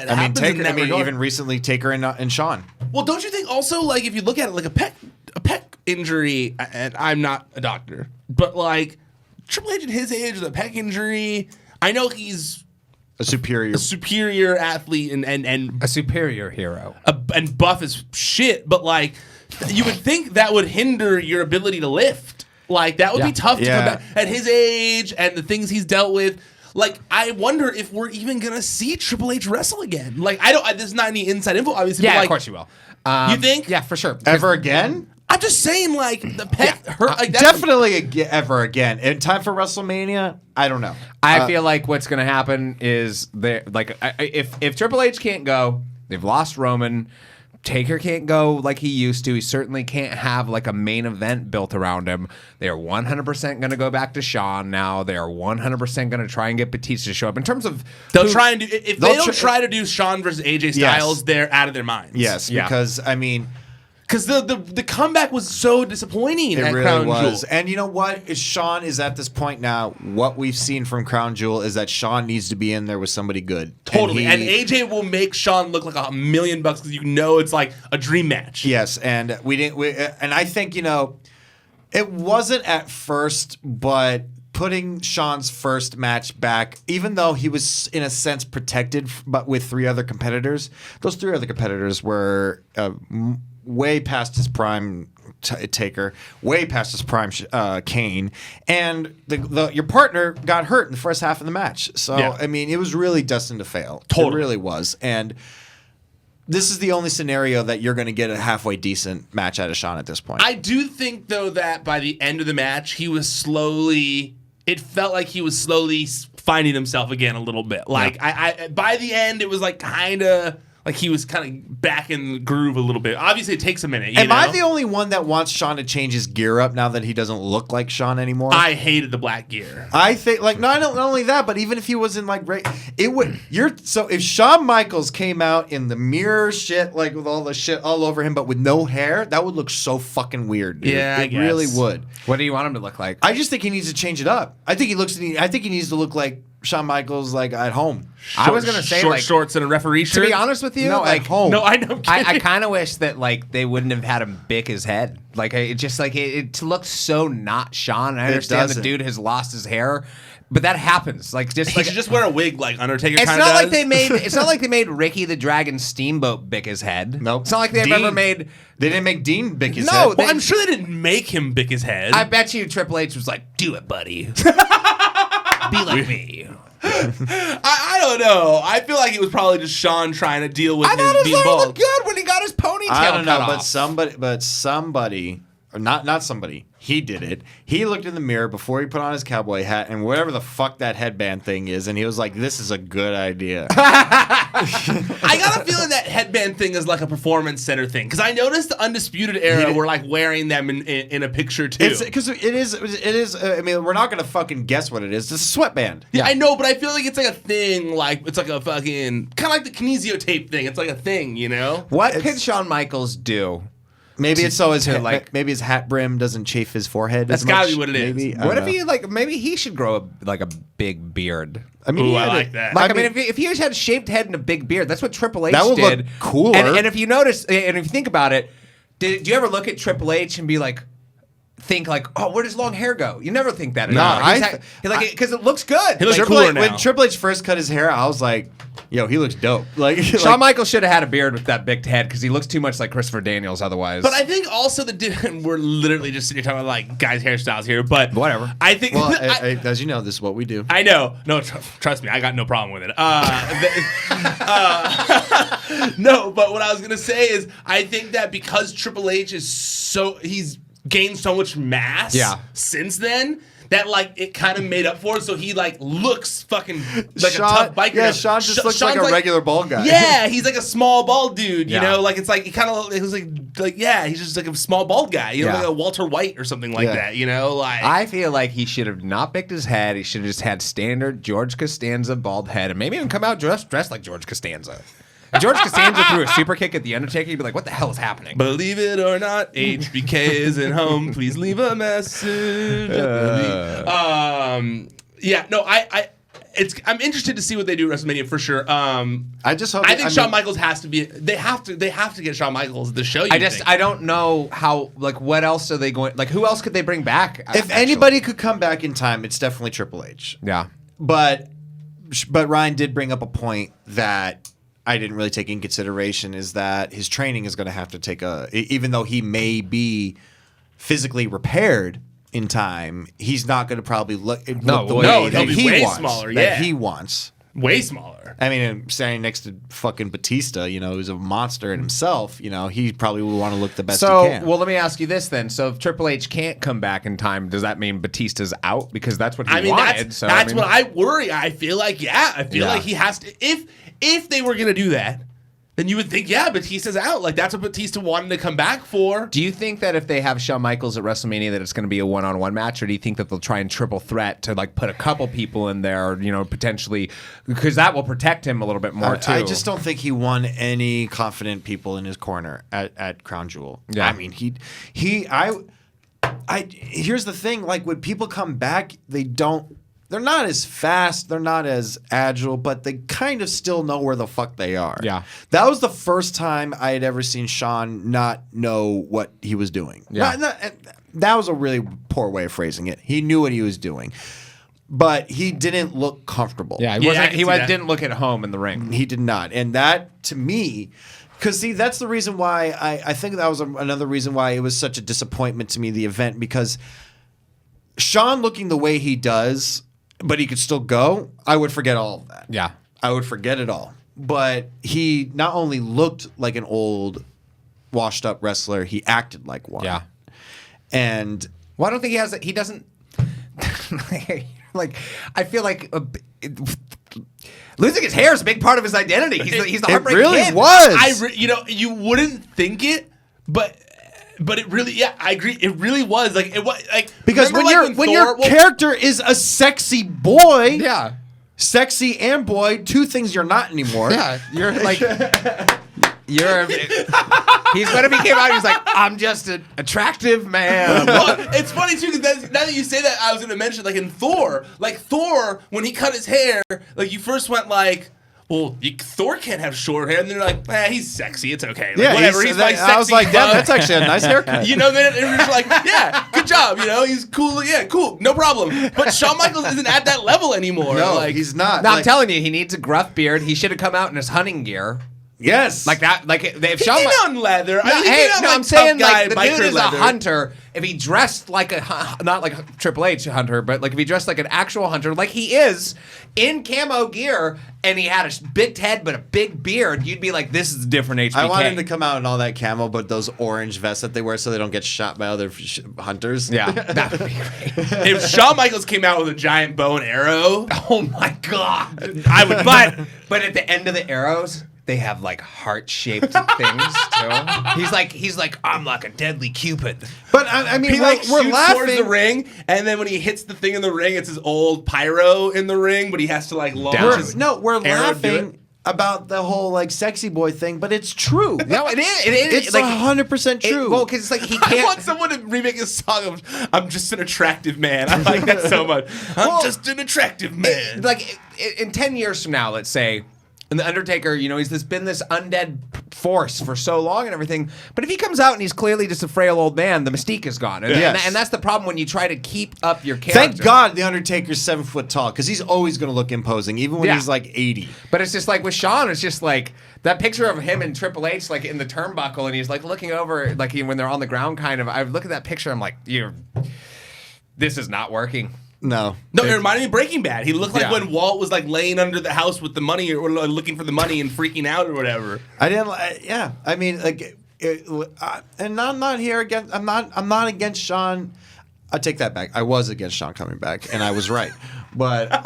happens in that regard. Even recently Taker and Shawn. Well, don't you think also like if you look at it like a pec injury, and I'm not a doctor, but like Triple H at his age with a pec injury, I know he's a superior athlete and a superior hero and buff as shit, but like you would think that would hinder your ability to lift. Like that would be tough to come back at his age and the things he's dealt with. Like I wonder if we're even gonna see Triple H wrestle again. Like there's not any inside info, obviously. Yeah, but, like, of course you will. You think? Yeah, for sure. Ever again? I'm just saying, like the pec hurt. Like, definitely ever again. In time for WrestleMania, I don't know. I feel like what's going to happen is if Triple H can't go, they've lost Roman. Taker can't go like he used to. He certainly can't have like a main event built around him. They are 100% going to go back to Shawn now. They are 100% going to try and get Batista to show up. In terms of they'll try and do if they don't try to do Shawn versus AJ Styles, they're out of their minds. Yes, because I mean. Because the comeback was so disappointing at really Crown was. Jewel. And you know what? Shawn is at this point now, what we've seen from Crown Jewel is that Shawn needs to be in there with somebody good. Totally. And AJ will make Shawn look like $1 million because you know it's like a dream match. Yes. And and I think, it wasn't at first, but putting Shawn's first match back, even though he was in a sense protected, but with 3 other competitors, those 3 other competitors were way past his prime Taker, way past his prime Kane, and your partner got hurt in the first half of the match. So I mean, it was really destined to fail. Totally. It really was, and this is the only scenario that you're going to get a halfway decent match out of Shawn at this point. I do think, though, that by the end of the match, it felt like he was slowly finding himself again a little bit. Like, I by the end, it was like kind of like he was kind of back in the groove a little bit. Obviously, it takes a minute. Am I the only one that wants Shawn to change his gear up now that he doesn't look like Shawn anymore? I hated the black gear. I think not only that, but even if he wasn't like it would. If Shawn Michaels came out in the mirror shit, like with all the shit all over him, but with no hair, that would look so fucking weird. Dude. Yeah, it really would. What do you want him to look like? I just think he needs to change it up. I think he needs to look like Shawn Michaels, like at home. I was gonna say short shorts and a referee shirt. To be honest with you, no, like at home. No, I know. I kind of wish that like they wouldn't have had him bick his head. Like it just like it looks so not Shawn. I understand the dude has lost his hair, but that happens. Like he should just wear a wig like Undertaker. It's not like they made. It's not like they made Ricky the Dragon Steamboat bick his head. Nope. It's not like they've ever made. They didn't make Dean bick his head. No, well, I'm sure they didn't make him bick his head. I bet you Triple H was like, "Do it, buddy. Be like me." I don't know. I feel like it was probably just Shawn trying to deal with his being bald. Looked good when he got his ponytail. I don't know, cut but off. somebody, or not somebody. He did it. He looked in the mirror before he put on his cowboy hat and whatever the fuck that headband thing is, and he was like, "This is a good idea." I got a feeling that headband thing is like a performance center thing because I noticed the Undisputed Era were like wearing them in a picture too. Because it is. I mean, we're not gonna fucking guess what it is. It's a sweatband. Yeah, I know, but I feel like it's like a thing. Like it's like a fucking kind of like the kinesio tape thing. It's like a thing, you know. What could Shawn Michaels do? Maybe it's so maybe his hat brim doesn't chafe his forehead. That's gotta be what it is. Maybe. What if he maybe he should grow a big beard? I mean, I like that. Like, I mean, if he had shaved head and a big beard, that's what Triple H that would did. look cooler. And if you notice, and if you think about it, do you ever look at Triple H and be like, oh, where does long hair go? You never think that. No, because it looks good. He looks cooler now. When Triple H first cut his hair, I was like, "Yo, he looks dope." Like Shawn Michaels should have had a beard with that big head because he looks too much like Christopher Daniels otherwise. But I think also we're literally just sitting here talking about like guys' hairstyles here, but whatever. I think, well, as you know, this is what we do. I know. No, trust me, I got no problem with it. No, but what I was gonna say is, I think that because Triple H he's gained so much mass since then that like it kind of made up for it. So he like looks fucking like a tough biker. Yeah, Shawn just looks like a regular bald guy. Yeah, he's like a small bald dude. You know, like it's like it was like he's just like a small bald guy. You know, like a Walter White or something like that. You know, like I feel like he should have not picked his head. He should have just had standard George Costanza bald head, and maybe even come out dressed like George Costanza. If George Costanza threw a super kick at the Undertaker, you'd be like, "What the hell is happening?" Believe it or not, HBK isn't home. Please leave a message. Yeah, no, I'm interested to see what they do at WrestleMania for sure. I just hope. I think Shawn Michaels has to be. They have to get Shawn Michaels the show. I don't know how. Like, what else are they going? Like, who else could they bring back? If anybody could come back in time, it's definitely Triple H. Yeah, but Ryan did bring up a point that I didn't really take in consideration, is that his training is going to have to take even though he may be physically repaired in time, he's not going to probably look the way that he wants. Smaller, he wants. Way smaller. I mean, standing next to fucking Batista, you know, who's a monster in himself, you know, he probably would want to look the best he can. Well, let me ask you this then. So if Triple H can't come back in time, does that mean Batista's out? Because that's what he wanted. That's what I worry. I feel like, like he has to. If they were going to do that, then you would think, Batista's out. Like, that's what Batista wanted to come back for. Do you think that if they have Shawn Michaels at WrestleMania that it's going to be a one-on-one match, or do you think that they'll try and triple threat to, like, put a couple people in there, you know, potentially, because that will protect him a little bit more, too? I just don't think he won any confident people in his corner at Crown Jewel. Yeah. I mean, here's the thing, like, when people come back, they're not as fast, they're not as agile, but they kind of still know where the fuck they are. Yeah. That was the first time I had ever seen Shawn not know what he was doing. Yeah. That was a really poor way of phrasing it. He knew what he was doing, but he didn't look comfortable. Yeah, he didn't look at home in the ring. He did not. And that, to me, Because, see, that's the reason why I think that was another reason why it was such a disappointment to me, the event, because Sean looking the way he does, but he could still go, I would forget all of that. Yeah. I would forget it all. But he not only looked like an old, washed-up wrestler, he acted like one. Yeah. And... Well, I don't think he has... He doesn't... like, I feel like... losing his hair is a big part of his identity. He's the heartbreak really kid. was. You wouldn't think it, but it really, yeah, I agree. It really was like it was like because when your character is a sexy boy, yeah, sexy and boy, two things you're not anymore. Yeah, you're like. He's when he came out, he was like, "I'm just an attractive man." Well, it's funny too because now that you say that, I was going to mention like in Thor, when he cut his hair, like you first went like, "Well, Thor can't have short hair," and they're like, "He's sexy, it's okay." Like, yeah, whatever. He's like sexy. I was like, "Damn, that's actually a nice haircut." Then it was like, "Yeah, good job." He's cool. Yeah, cool, no problem. But Shawn Michaels isn't at that level anymore. No, like, he's not. No, I'm telling you, he needs a gruff beard. He should have come out in his hunting gear. Yes, like that. Like if he Shawn came out in leather. No, I'm saying like the dude is leather. a hunter. If he dressed like not like a Triple H hunter, but like if he dressed like an actual hunter, like he is in camo gear, and he had a big head but a big beard, you'd be like, this is a different HBK. I want him to come out in all that camo, but those orange vests that they wear so they don't get shot by other hunters. Yeah, that would be great. If Shawn Michaels came out with a giant bow and arrow, oh my god, I would. But at the end of the arrows, they have like heart-shaped things too. He's like I'm like a deadly Cupid. But I mean, he we're shoots laughing. towards the ring, and then when he hits the thing in the ring, it's his old pyro in the ring, but he has to like launch his we're arrow to do it. laughing about the whole like sexy boy thing, but it's true. No, it is. It is. It's like 100% true. Well, because it's like he I can't. want someone to remake a song of "I'm just an attractive man." I like that so much. I'm just an attractive man. In 10 years from now, let's say. And the Undertaker, he's been this undead force for so long and everything. But if he comes out and he's clearly just a frail old man, the mystique is gone. And that's the problem when you try to keep up your character. Thank God the Undertaker's 7 foot tall, because he's always going to look imposing, even when he's like 80. But it's just like with Shawn, it's just like that picture of him and Triple H like in the turnbuckle, and he's like looking over, like when they're on the ground, kind of. I look at that picture, I'm like, this is not working. No, it reminded me of Breaking Bad. He looked like when Walt was like laying under the house with the money or looking for the money and freaking out or whatever. I didn't. Yeah, I mean, and I'm not here against. I'm not against Sean. I take that back. I was against Sean coming back, and I was right. But but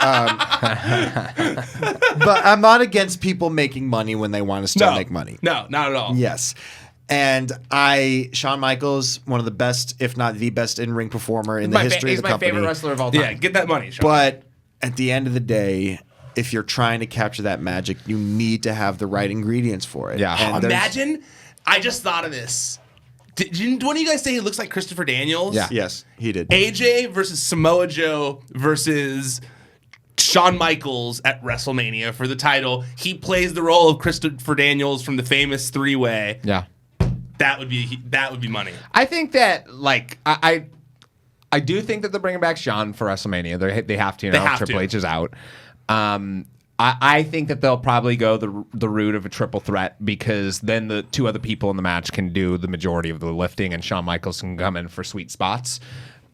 I'm not against people making money when they want to still make money. No, not at all. Yes. And Shawn Michaels, one of the best, if not the best in-ring performer in the history of the company. He's my favorite wrestler of all time. Yeah, get that money, Shawn. But at the end of the day, if you're trying to capture that magic, you need to have the right ingredients for it. Yeah. And imagine, I just thought of this. Didn't one of you guys say he looks like Christopher Daniels? Yeah. Yes, he did. AJ versus Samoa Joe versus Shawn Michaels at WrestleMania for the title. He plays the role of Christopher Daniels from the famous three-way. Yeah. That would be money. I think that I do think that they're bringing back Shawn for WrestleMania. They have to. Triple H is out. I think that they'll probably go the route of a triple threat, because then the two other people in the match can do the majority of the lifting, and Shawn Michaels can come in for sweet spots.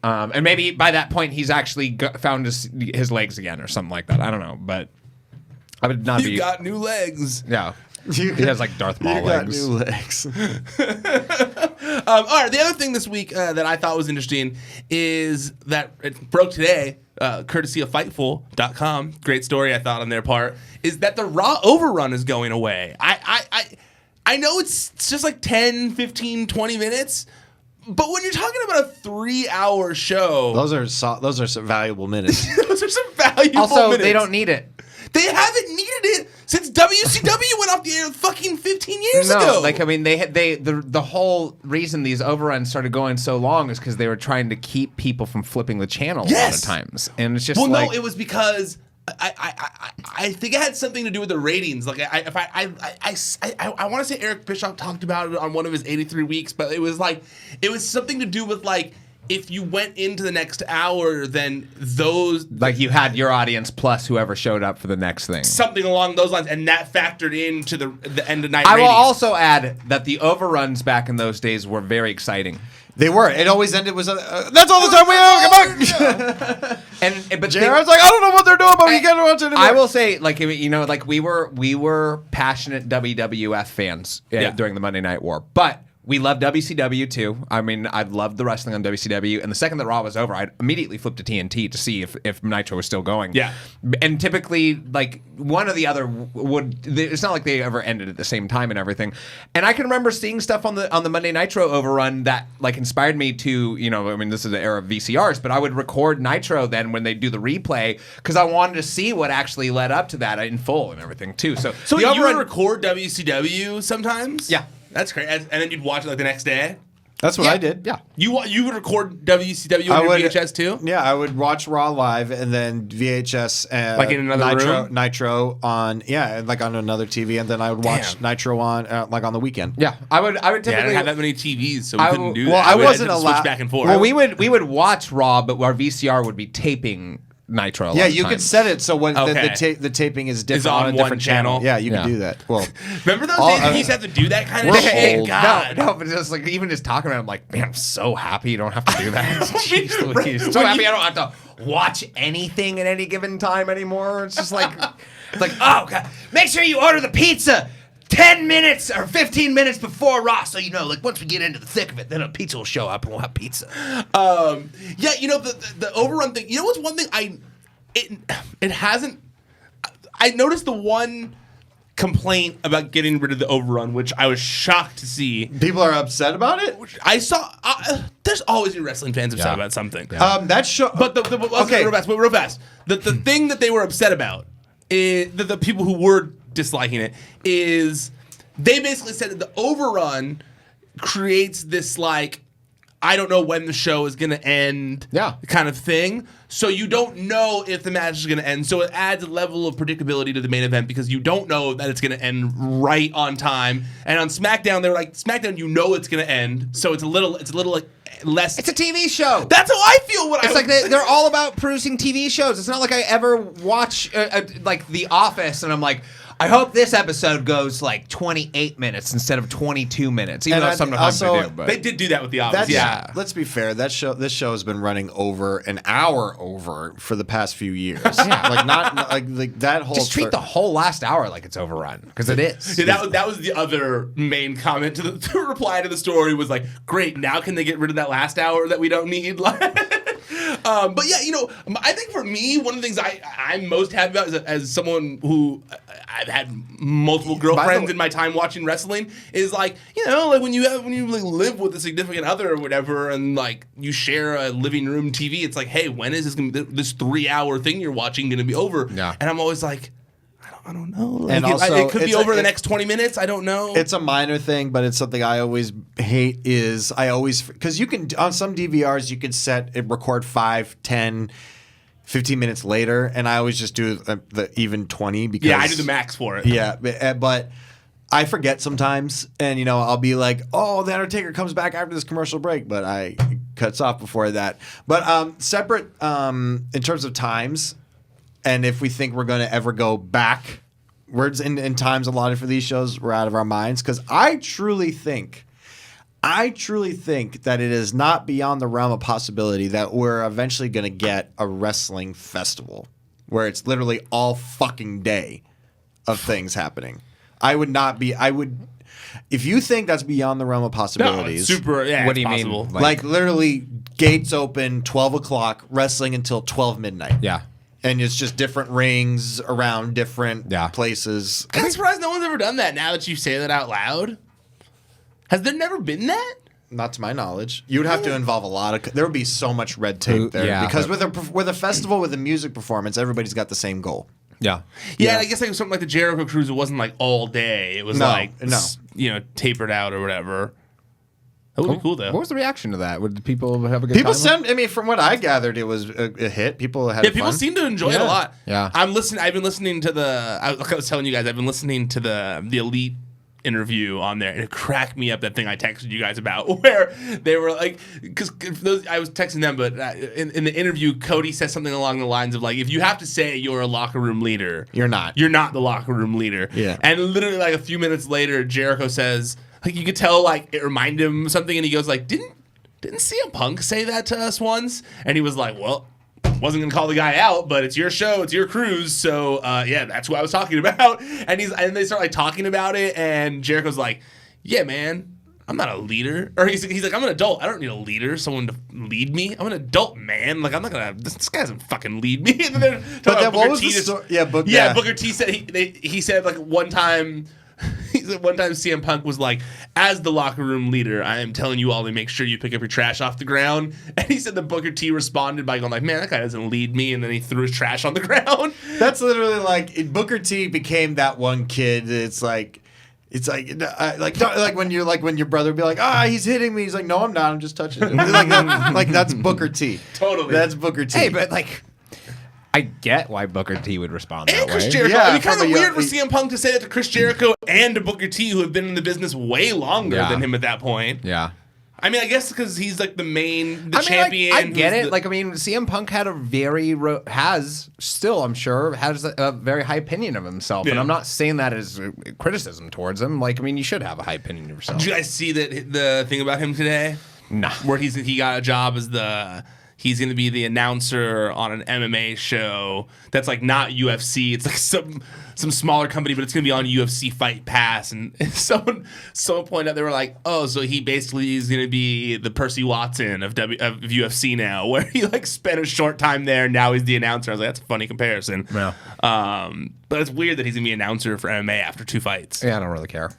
And maybe by that point he's actually found his legs again or something like that. I don't know, but I would not be. You got new legs. Yeah. He has like Darth Maul legs. New legs. All right. The other thing this week that I thought was interesting is that it broke today, courtesy of Fightful.com. Great story, I thought, on their part, is that the Raw Overrun is going away. I know it's just like 10, 15, 20 minutes, but when you're talking about a 3-hour show, those are some valuable minutes. Those are some valuable also, minutes. they don't need it. They haven't needed it since WCW went off the air fucking 15 years ago. Like, I mean, the whole reason these overruns started going so long is because they were trying to keep people from flipping the channel a lot of times, and it's just no, it was because I think it had something to do with the ratings. Like, I want to say Eric Bischoff talked about it on one of his 83 weeks, but it was something to do with like if you went into the next hour, then those Like you had your audience plus whoever showed up for the next thing. something along those lines, and that factored into the end of night. I will ratings. also add that the overruns back in those days were very exciting. They were. It always ended with that's all the time we have. Come on. But JR was like, I don't know what they're doing, but we can't watch it anymore. I will say, like, you know, like we were passionate WWF fans during the Monday Night War, but we loved WCW too. I mean, I loved the wrestling on WCW, and the second that Raw was over, I immediately flipped to TNT to see if Nitro was still going. Yeah. And typically, like, one or the other would. It's not like they ever ended at the same time and everything. And I can remember seeing stuff on the Monday Nitro overrun that like inspired me to, you know, I mean, this is the era of VCRs, but I would record Nitro then when they do the replay because I wanted to see what actually led up to that in full and everything too. So the you overrun, would record WCW sometimes? Yeah. That's great. And then you'd watch it like the next day? That's what I did. Yeah. You would record WCW on your VHS too? Yeah, I would watch Raw live and then VHS Like in another room? Nitro on like on another TV, and then I would watch Damn. Nitro on like on the weekend. Yeah, I would Yeah, I typically. didn't have that many TVs, so we couldn't do that. well, I We had wasn't to switch allowed- back and forth. Well, we would watch Raw, but our VCR would be taping Nitro. A lot Yeah, of you could times. set it so when Okay. the taping is different Is on on a one different channel. channel. Yeah, you Yeah. can do that. Well, Remember those All- days when you used to have to do that kind of We're shit? old. God. No, but just like even just talking about it, I'm like, man, I'm so happy you don't have to do that. Jeez Louise. So happy I don't have to watch anything at any given time anymore. It's just like, it's like, oh, God. Make sure you order the pizza 10 minutes or 15 minutes before Raw, so you know, like once we get into the thick of it, then a pizza will show up and we'll have pizza. Yeah, you know, the overrun thing, you know what's one thing it hasn't, I noticed the one complaint about getting rid of the overrun, which I was shocked to see. people are upset about it. I saw, there's always new wrestling fans upset Yeah. about something. That show, But okay. real fast. The thing that they were upset about is the people who were disliking it is they basically said that the overrun creates this like I don't know when the show is going to end kind of thing. So you don't know if the match is going to end. So it adds a level of predictability to the main event because you don't know that it's going to end right on time. And on SmackDown, they were like, SmackDown, you know it's going to end. So it's a little like less. It's a TV show. That's how I feel. It's like they're all about producing TV shows. It's not like I ever watch like The Office and I'm like, I hope this episode goes like 28 minutes instead of 22 minutes. Even though sometimes they do. But. They did do that with The Office. Yeah. Let's be fair. This show has been running over an hour over for the past few years. Like not like that whole. Just treat the whole last hour like it's overrun because it is. Yeah, that was the other main comment to the reply to the story was like, great, now can they get rid of that last hour that we don't need? But yeah, you know, I think for me, one of the things I'm most happy about is as someone who I've had multiple girlfriends in my time watching wrestling is like, you know, like when you like live with a significant other or whatever, and like you share a living room TV, it's like, hey, when is this 3-hour thing you're watching going to be over? Yeah. And I'm always like, I don't know. Like, And also, it could be over the next 20 minutes. I don't know. It's a minor thing, but it's something I always hate because you can, on some DVRs, you can record 5, 10, 15 minutes later, and I always just do the even 20 because. Yeah, I do the max for it. Yeah, but I forget sometimes, and you know, I'll be like, oh, the Undertaker comes back after this commercial break, but I cuts off before that. But separate in terms of times. And if we think we're going to ever go back, words in times allotted for these shows, we're out of our minds. Because I truly think that it is not beyond the realm of possibility that we're eventually going to get a wrestling festival where it's literally all fucking day of things happening. If you think that's beyond the realm of possibilities. No, it's super. Yeah, What do you possible. mean? Like literally gates open 12 o'clock, wrestling until 12 midnight. Yeah. And it's just different rings around different Yeah. places. I'm surprised no one's ever done that now that you say that out loud. Has there never been that? Not to my knowledge. You would have to involve a lot of. There would be so much red tape there Yeah, because but- with a festival with a music performance, everybody's got the same goal. Yeah. Yeah, and I guess like something like the Jericho Cruise, it wasn't like all day. It was like tapered out or whatever. That would be cool though. What was the reaction to that? Would people have a good People time? I mean, from what I gathered, it was a hit. People had Yeah, people fun. seem to enjoy it a lot. Yeah. I've been listening to like I was telling you guys, I've been listening to the Elite interview on there, and it cracked me up, that thing I texted you guys about, where they were like, because I was texting them, but in the interview, Cody says something along the lines of like, if you have to say you're a locker room leader, you're not the locker room leader. Yeah. And literally like a few minutes later, Jericho says, like, you could tell like it reminded him something, and he goes like, didn't CM Punk say that to us once? And he was like, well, wasn't gonna call the guy out, but it's your show, it's your cruise, so yeah, that's what I was talking about. And they start like talking about it, and Jericho's like, yeah, man, I'm not a leader. Or he's like, I'm an adult, I don't need a leader, someone to lead me. I'm an adult, man. Like, I'm not gonna, this guy doesn't fucking lead me. And then but then what was the story? Booker T said he said like one time. He said one time CM Punk was like, as the locker room leader, I am telling you all to make sure you pick up your trash off the ground. And he said that Booker T responded by going like, man, that guy doesn't lead me. And then he threw his trash on the ground. That's literally like, Booker T became that one kid. It's like when your brother would be like, he's hitting me. He's like, no, I'm not. I'm just touching it. like that's Booker T. Totally. That's Booker T. Hey, but like, I get why Booker T would respond that Chris way. Jericho. Yeah, I mean, kind of weird for he- CM Punk to say that to Chris Jericho and to Booker T, who have been in the business way longer than him at that point. Yeah. I mean, I guess because he's like the champion. I get it. Like, I mean, CM Punk had has still, I'm sure, has a very high opinion of himself. Yeah. And I'm not saying that as criticism towards him. Like, I mean, you should have a high opinion of yourself. Did you guys see the thing about him today? Nah. Where he got a job as he's going to be the announcer on an MMA show that's like not UFC. It's like some smaller company, but it's going to be on UFC Fight Pass. And someone pointed out, they were like, oh, so he basically is going to be the Percy Watson of UFC now, where he like spent a short time there, and now he's the announcer. I was like, that's a funny comparison. Yeah. But it's weird that he's going to be announcer for MMA after 2 fights. Yeah, I don't really care.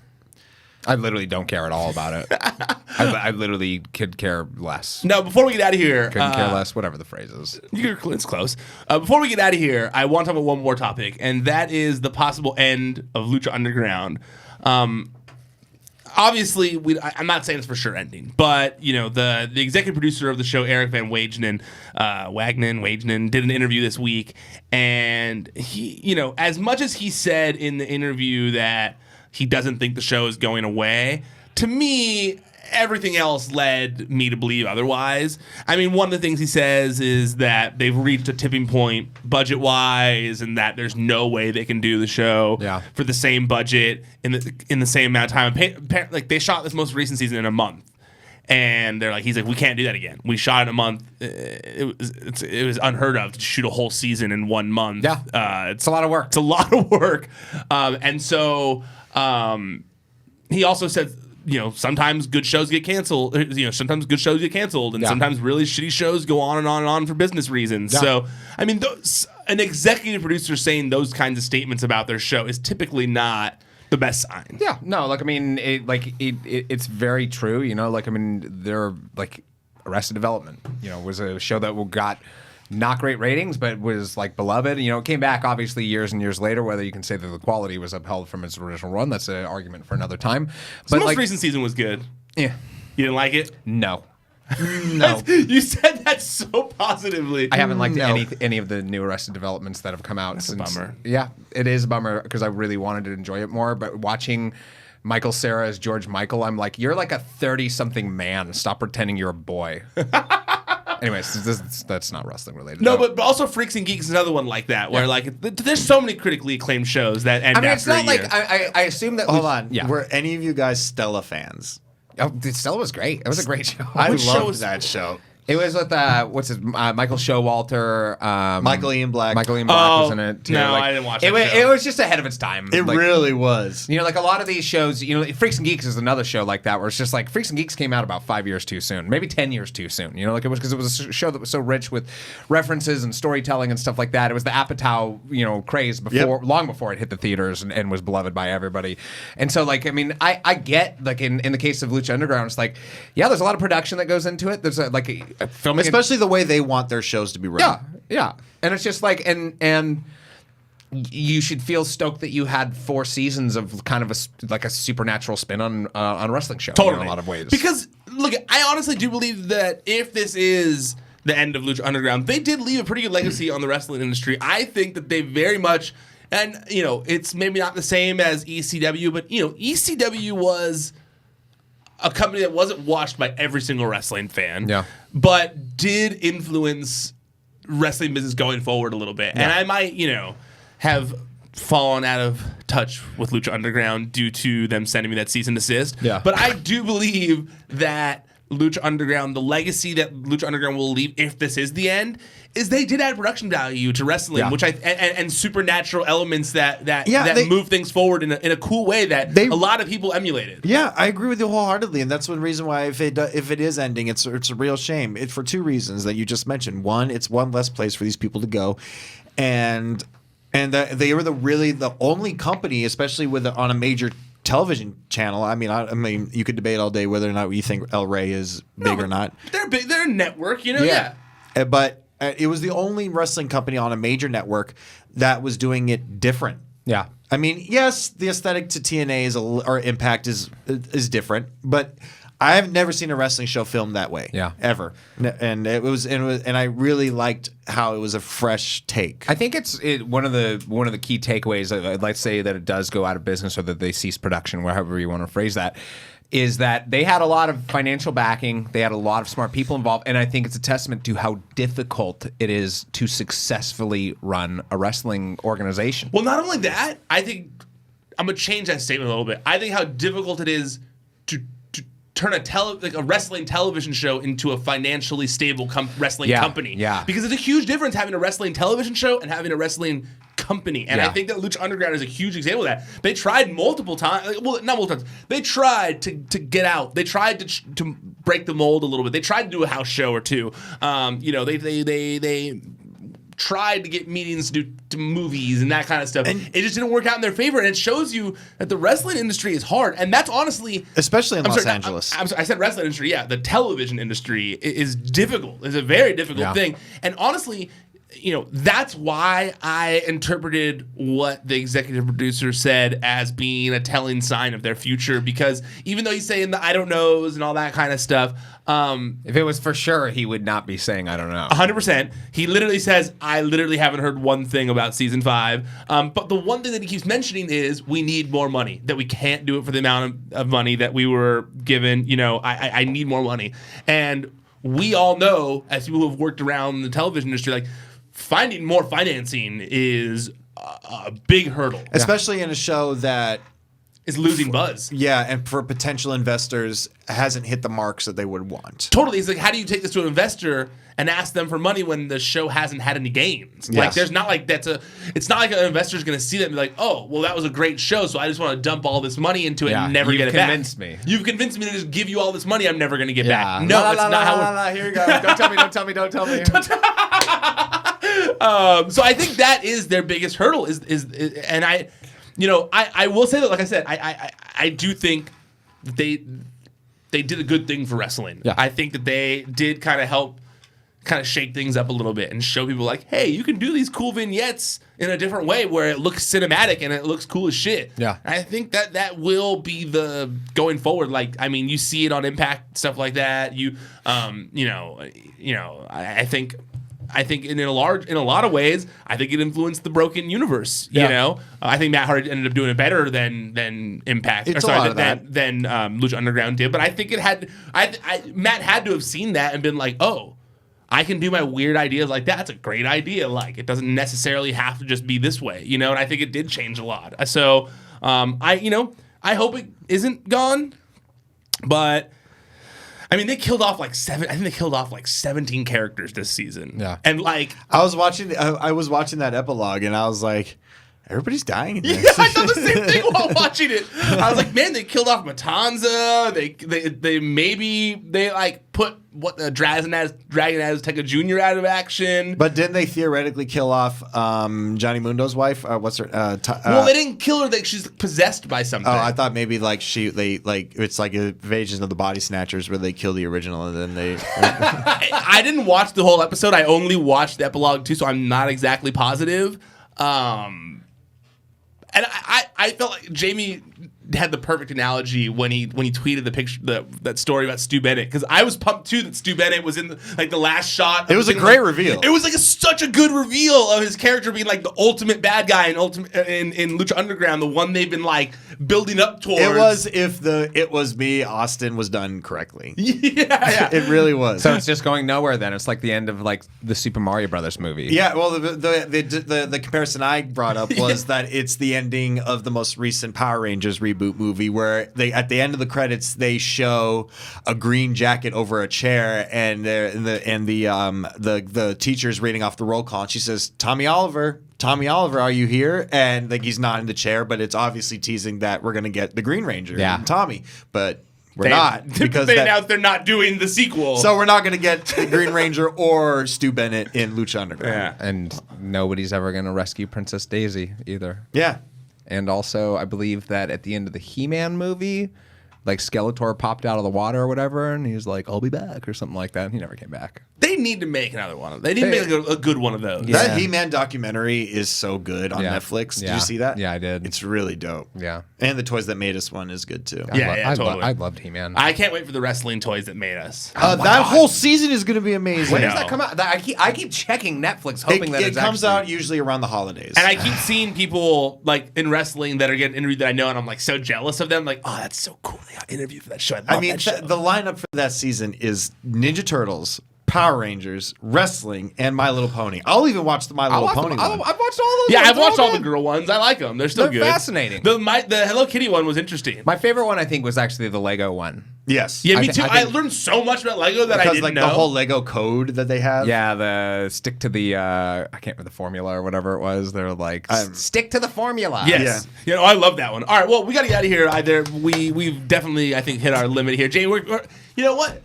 I literally don't care at all about it. I literally could care less. Now, before we get out of here... Couldn't care less, whatever the phrase is. It's close. Before we get out of here, I want to talk about one more topic, and that is the possible end of Lucha Underground. Obviously, I'm not saying it's for sure ending, but you know, the executive producer of the show, Eric Van Wagenen, did an interview this week, and he, you know, as much as he said in the interview that he doesn't think the show is going away, to me, everything else led me to believe otherwise. I mean, one of the things he says is that they've reached a tipping point budget-wise, and that there's no way they can do the show for the same budget in the same amount of time. Like, they shot this most recent season in a month, and he's like, we can't do that again. We shot in a month. It was unheard of to shoot a whole season in 1 month. Yeah, it's a lot of work. It's a lot of work, and so. He also said, you know, sometimes good shows get canceled. You know, sometimes good shows get canceled, and sometimes really shitty shows go on and on and on for business reasons. Yeah. So, I mean, an executive producer saying those kinds of statements about their show is typically not the best sign. Yeah, no, like, I mean, it's very true. You know, like, I mean, they're like Arrested Development. You know, was a show that got not great ratings, but was like beloved. You know, it came back obviously years and years later. Whether you can say that the quality was upheld from its original run, that's an argument for another time. But the most recent season was good. Yeah, you didn't like it? No. You said that so positively. I haven't liked any of the new Arrested Developments that have come out. That's since. A bummer. Yeah, it is a bummer because I really wanted to enjoy it more. But watching Michael Cera as George Michael, I'm like, you're like a 30-something man. Stop pretending you're a boy. Anyways, that's not wrestling related. No, but also Freaks and Geeks is another one like that, where like there's so many critically acclaimed shows that end after a year. It's not like I assume that. Hold on. Yeah. Were any of you guys Stella fans? Oh, Stella was great. It was a great show. I loved that show. It was with Michael Showalter, Michael Ian Black. Was in it too. No, I didn't watch it. It was just ahead of its time. It really was. You know, like a lot of these shows, you know, Freaks and Geeks is another show like that, where it's just like Freaks and Geeks came out about 5 years too soon, maybe 10 years too soon. You know, like it was because it was a show that was so rich with references and storytelling and stuff like that. It was the Apatow, you know, craze long before it hit the theaters and was beloved by everybody. And so, like, I mean, I get, like, in the case of Lucha Underground, it's like, yeah, there's a lot of production that goes into it. There's filming, especially the way they want their shows to be run. Yeah, and it's just like, and you should feel stoked that you had 4 seasons of kind of a supernatural spin on a wrestling show. Totally. In a lot of ways. Because look, I honestly do believe that if this is the end of Lucha Underground, they did leave a pretty good legacy on the wrestling industry. I think that they very much And, it's maybe not the same as ECW, but, ECW was a company that wasn't watched by every single wrestling fan, but did influence wrestling business going forward a little bit. And I might, have fallen out of touch with Lucha Underground due to them sending me that cease and desist. Yeah. But I do believe that Lucha Underground, the legacy that Lucha Underground will leave if this is the end, is they did add production value to wrestling, which and supernatural elements that move things forward in a cool way that a lot of people emulated. Yeah, I agree with you wholeheartedly, and that's one reason why if it is ending, it's a real shame. It's for two reasons that you just mentioned. One, it's one less place for these people to go, and they were the only company, especially on a major television channel. I mean, you could debate all day whether or not you think El Rey is big or not. They're big. They're a network, But it was the only wrestling company on a major network that was doing it different. Yeah. I mean, yes, the aesthetic to TNA or Impact is different, but I have never seen a wrestling show filmed that way. Yeah. Ever. And I really liked how it was a fresh take. I think it's one of the key takeaways. I'd like to say that it does go out of business or that they cease production, however you want to phrase that, is that they had a lot of financial backing. They had a lot of smart people involved. And I think it's a testament to how difficult it is to successfully run a wrestling organization. Well, not only that, I think I'm going to change that statement a little bit. I think how difficult it is to turn a wrestling television show into a financially stable wrestling company. Yeah. Because it's a huge difference having a wrestling television show and having a wrestling company. And I think that Lucha Underground is a huge example of that. They tried multiple times. Well, not multiple times. They tried to get out. They tried to break the mold a little bit. They tried to do a house show or two. They tried to get meetings to movies and that kind of stuff. And it just didn't work out in their favor. And it shows you that the wrestling industry is hard. And that's honestly... Especially in Los Angeles. I'm sorry, I said wrestling industry. Yeah, the television industry is difficult. It's a very difficult thing. And honestly... that's why I interpreted what the executive producer said as being a telling sign of their future. Because even though he's saying the I don't knows and all that kind of stuff, if it was for sure, he would not be saying I don't know. 100%. He literally says, I literally haven't heard one thing about season 5. But the one thing that he keeps mentioning is we need more money. That we can't do it for the amount of money that we were given. I need more money. And we all know, as people who have worked around the television industry, like, finding more financing is a big hurdle. Especially in a show that is losing buzz. Yeah, and for potential investors, hasn't hit the marks that they would want. Totally. It's like, how do you take this to an investor and ask them for money when the show hasn't had any gains? Yes. Like, there's not like it's not like an investor's going to see that and be like, oh, well, that was a great show, so I just want to dump all this money into it and never get it back. You've convinced me to just give you all this money I'm never going to get back. No, that's not how here you go. Don't tell me. So I think that is their biggest hurdle is and I will say that, like I said, I do think that they did a good thing for wrestling. Yeah. I think that they did kind of help shake things up a little bit and show people like, hey, you can do these cool vignettes in a different way where it looks cinematic and it looks cool as shit. Yeah. I think that will be the going forward. Like, I mean, you see it on Impact, stuff like that. I think in a lot of ways, I think it influenced the Broken Universe. I think Matt Hardy ended up doing it better than Impact. Than Lucha Underground did. But I think Matt had to have seen that and been like, oh, I can do my weird ideas like that. That's a great idea. Like, it doesn't necessarily have to just be this way, And I think it did change a lot. So I hope it isn't gone, but. I mean, they killed off like 17 characters this season. Yeah. And like I was watching that episode and I was like, everybody's dying in this. Yeah, I thought the same thing while watching it. I was like, man, they killed off Matanza. They like put Dragon Azteca Jr. out of action. But didn't they theoretically kill off Johnny Mundo's wife? What's her? Well, they didn't kill her. She's possessed by something. Oh, I thought maybe it's like Invasion of the Body Snatchers where they kill the original and then they. I didn't watch the whole episode. I only watched the epilogue too, so I'm not exactly positive. And I felt like Jamie had the perfect analogy when he tweeted the picture that story about Stu Bennett, because I was pumped too that Stu Bennett was in the last shot. It was a great reveal. It was like such a good reveal of his character being like the ultimate bad guy in Lucha Underground, the one they've been like building up towards. It was if the It Was Me Austin was done correctly. Yeah. It really was. So it's just going nowhere then. It's like the end of like the Super Mario Brothers movie. Yeah, well, the comparison I brought up was that it's the ending of the most recent Power Rangers reboot movie, where they at the end of the credits they show a green jacket over a chair, and the teacher's reading off the roll call, and she says, Tommy Oliver, are you here? And like he's not in the chair, but it's obviously teasing that we're gonna get the Green Ranger and Tommy, but we're not, because they announced they're not doing the sequel. So we're not going to get the Green Ranger or Stu Bennett in Lucha Underground. Yeah. And nobody's ever going to rescue Princess Daisy either. Yeah. And also, I believe that at the end of the He-Man movie, like Skeletor popped out of the water or whatever, and he was like, I'll be back, or something like that, and he never came back. They need to make another one. They need to make a good one of those. That He-Man documentary is so good on Netflix. Yeah. Did you see that? Yeah, I did. It's really dope. Yeah. And the Toys That Made Us one is good too. Totally. I loved He-Man. I can't wait for the wrestling toys that made us. That whole season is going to be amazing. When does that come out? I keep checking Netflix, hoping that it comes out usually around the holidays. And I keep seeing people like in wrestling that are getting interviewed that I know, and I'm like so jealous of them. Like, oh, that's so cool. They got interviewed for that show. I mean, the lineup for that season is Ninja Turtles, Power Rangers, wrestling, and My Little Pony. I'll even watch the My Little Pony one. I've watched all those. Yeah, ones. I've watched all the good. girl ones. I like them. They're still They're good. fascinating. The Hello Kitty one was interesting. My favorite one, I think, was actually the Lego one. Yes. Yeah, me too. I think- learned so much about Lego that I Because didn't like know. the whole Lego code that they have. Yeah, the stick to the I can't remember the formula or whatever it was. They're like stick to the formula. Yes. Yeah. I love that one. All right, well, we got to get out of here. Either we've definitely, I think, hit our limit here. Jamie, you know what?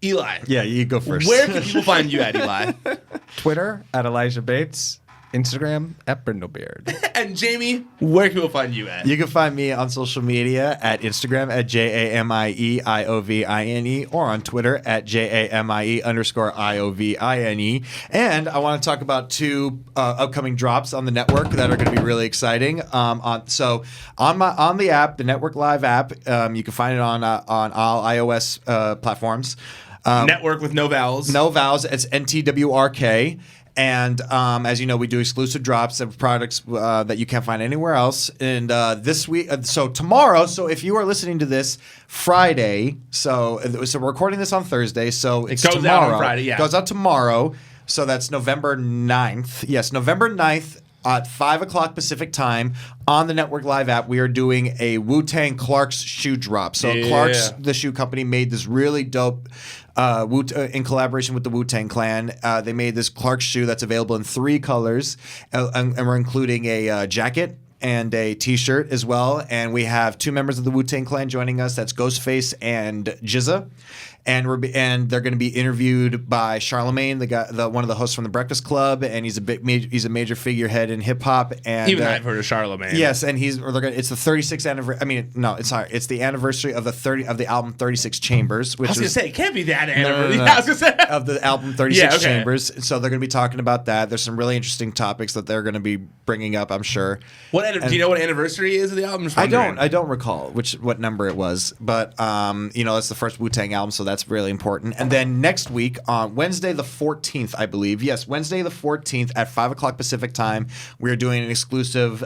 Eli. Yeah, you go first. Where can people find you at, Eli? Twitter at Elijah Bates. Instagram at Brindlebeard. And Jamie, where can people find you at? You can find me on social media at Instagram at JAMIEIOVINE or on Twitter at JAMIE_IOVINE. And I want to talk about two upcoming drops on the network that are going to be really exciting. On the app, the Network Live app, you can find it on all iOS platforms. Network with no vowels. No vowels. It's NTWRK. And as you know, we do exclusive drops of products that you can't find anywhere else. And this week, so tomorrow, so if you are listening to this Friday, so we're recording this on Thursday, so it's goes tomorrow. out on Friday, yeah. It goes out tomorrow. So that's November 9th. Yes, November 9th. At 5 o'clock Pacific time on the Network Live app, we are doing a Wu-Tang Clark's shoe drop. So Clark's, the shoe company, made this really dope in collaboration with the Wu-Tang Clan. They made this Clark's shoe that's available in 3 colors, and we're including a jacket and a t-shirt as well. And we have 2 members of the Wu-Tang Clan joining us. That's Ghostface and Jizza. And they're going to be interviewed by Charlemagne, one of the hosts from the Breakfast Club, and he's a major figurehead in hip hop. And even I've heard of Charlemagne. Yes, and it's the 36th anniversary. I mean, no, it's not. It's the anniversary of the album 36 Chambers, which I was going to say it can't be that anniversary. No. Yeah, I was gonna say. Of the album 36 Chambers. So they're going to be talking about that. There's some really interesting topics that they're going to be bringing up, I'm sure. Do you know what anniversary is of the album? I don't recall what number it was, but it's the first Wu-Tang album, so that's really important. And then next week on Wednesday the 14th, I believe. Yes, Wednesday the 14th at 5 o'clock Pacific time, we are doing an exclusive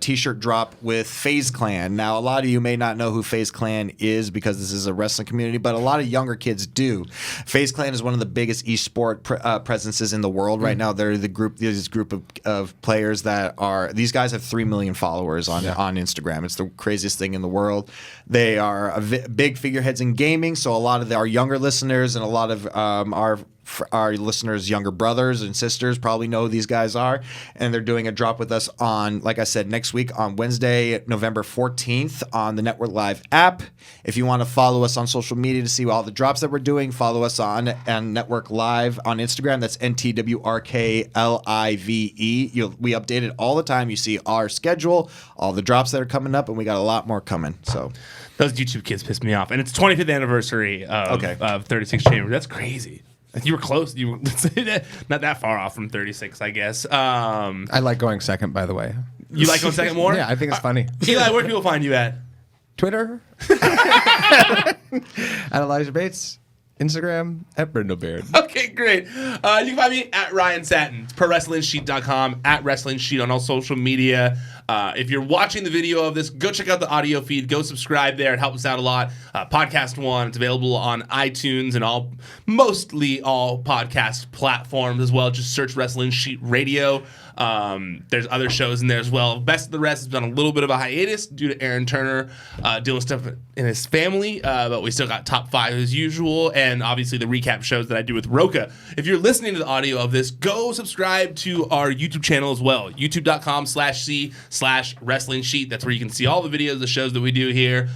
t-shirt drop with FaZe Clan. Now, a lot of you may not know who FaZe Clan is because this is a wrestling community, but a lot of younger kids do. FaZe Clan is one of the biggest esport presences in the world right now. They're this group of players these guys have 3 million followers on Instagram. It's the craziest thing in the world. They are big figureheads in gaming, so a lot of our younger listeners and a lot of our listeners' younger brothers and sisters probably know who these guys are, and they're doing a drop with us on, like I said, next week on Wednesday, November 14th on the Network Live app. If you want to follow us on social media to see all the drops that we're doing, follow us on Network Live on Instagram. That's NTWRKLIVE. We update it all the time. You see our schedule, all the drops that are coming up, and we got a lot more coming. So those YouTube kids pissed me off, and it's 25th anniversary of 36 Chambers. That's crazy. You were close. You were not that far off from 36, I guess. I like going second, by the way. You like going second more? Yeah, I think it's funny. Eli, where can people find you at? Twitter at Elijah Bates. Instagram at Brindle Beard. Okay, great. You can find me at Ryan Satin, ProWrestlingSheet.com, at Wrestling Sheet on all social media. If you're watching the video of this, go check out the audio feed. Go subscribe there. It helps us out a lot. Podcast One, it's available on iTunes and mostly all podcast platforms as well. Just search Wrestling Sheet Radio. There's other shows in there as well. Best of the Rest has been a little bit of a hiatus due to Aaron Turner doing stuff in his family, but we still got Top 5 as usual, and obviously the recap shows that I do with Roka. If you're listening to the audio of this, go subscribe to our YouTube channel as well, youtube.com/c/Wrestling Sheet. That's where you can see all the videos, the shows that we do here.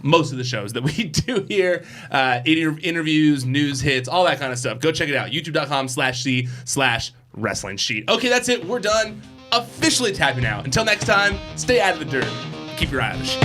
Most of the shows that we do here, interviews, news hits, all that kind of stuff. Go check it out, youtube.com/c/Wrestling Sheet. Okay, that's it. We're done. Officially tapping out. Until next time, stay out of the dirt. Keep your eye on the sheet.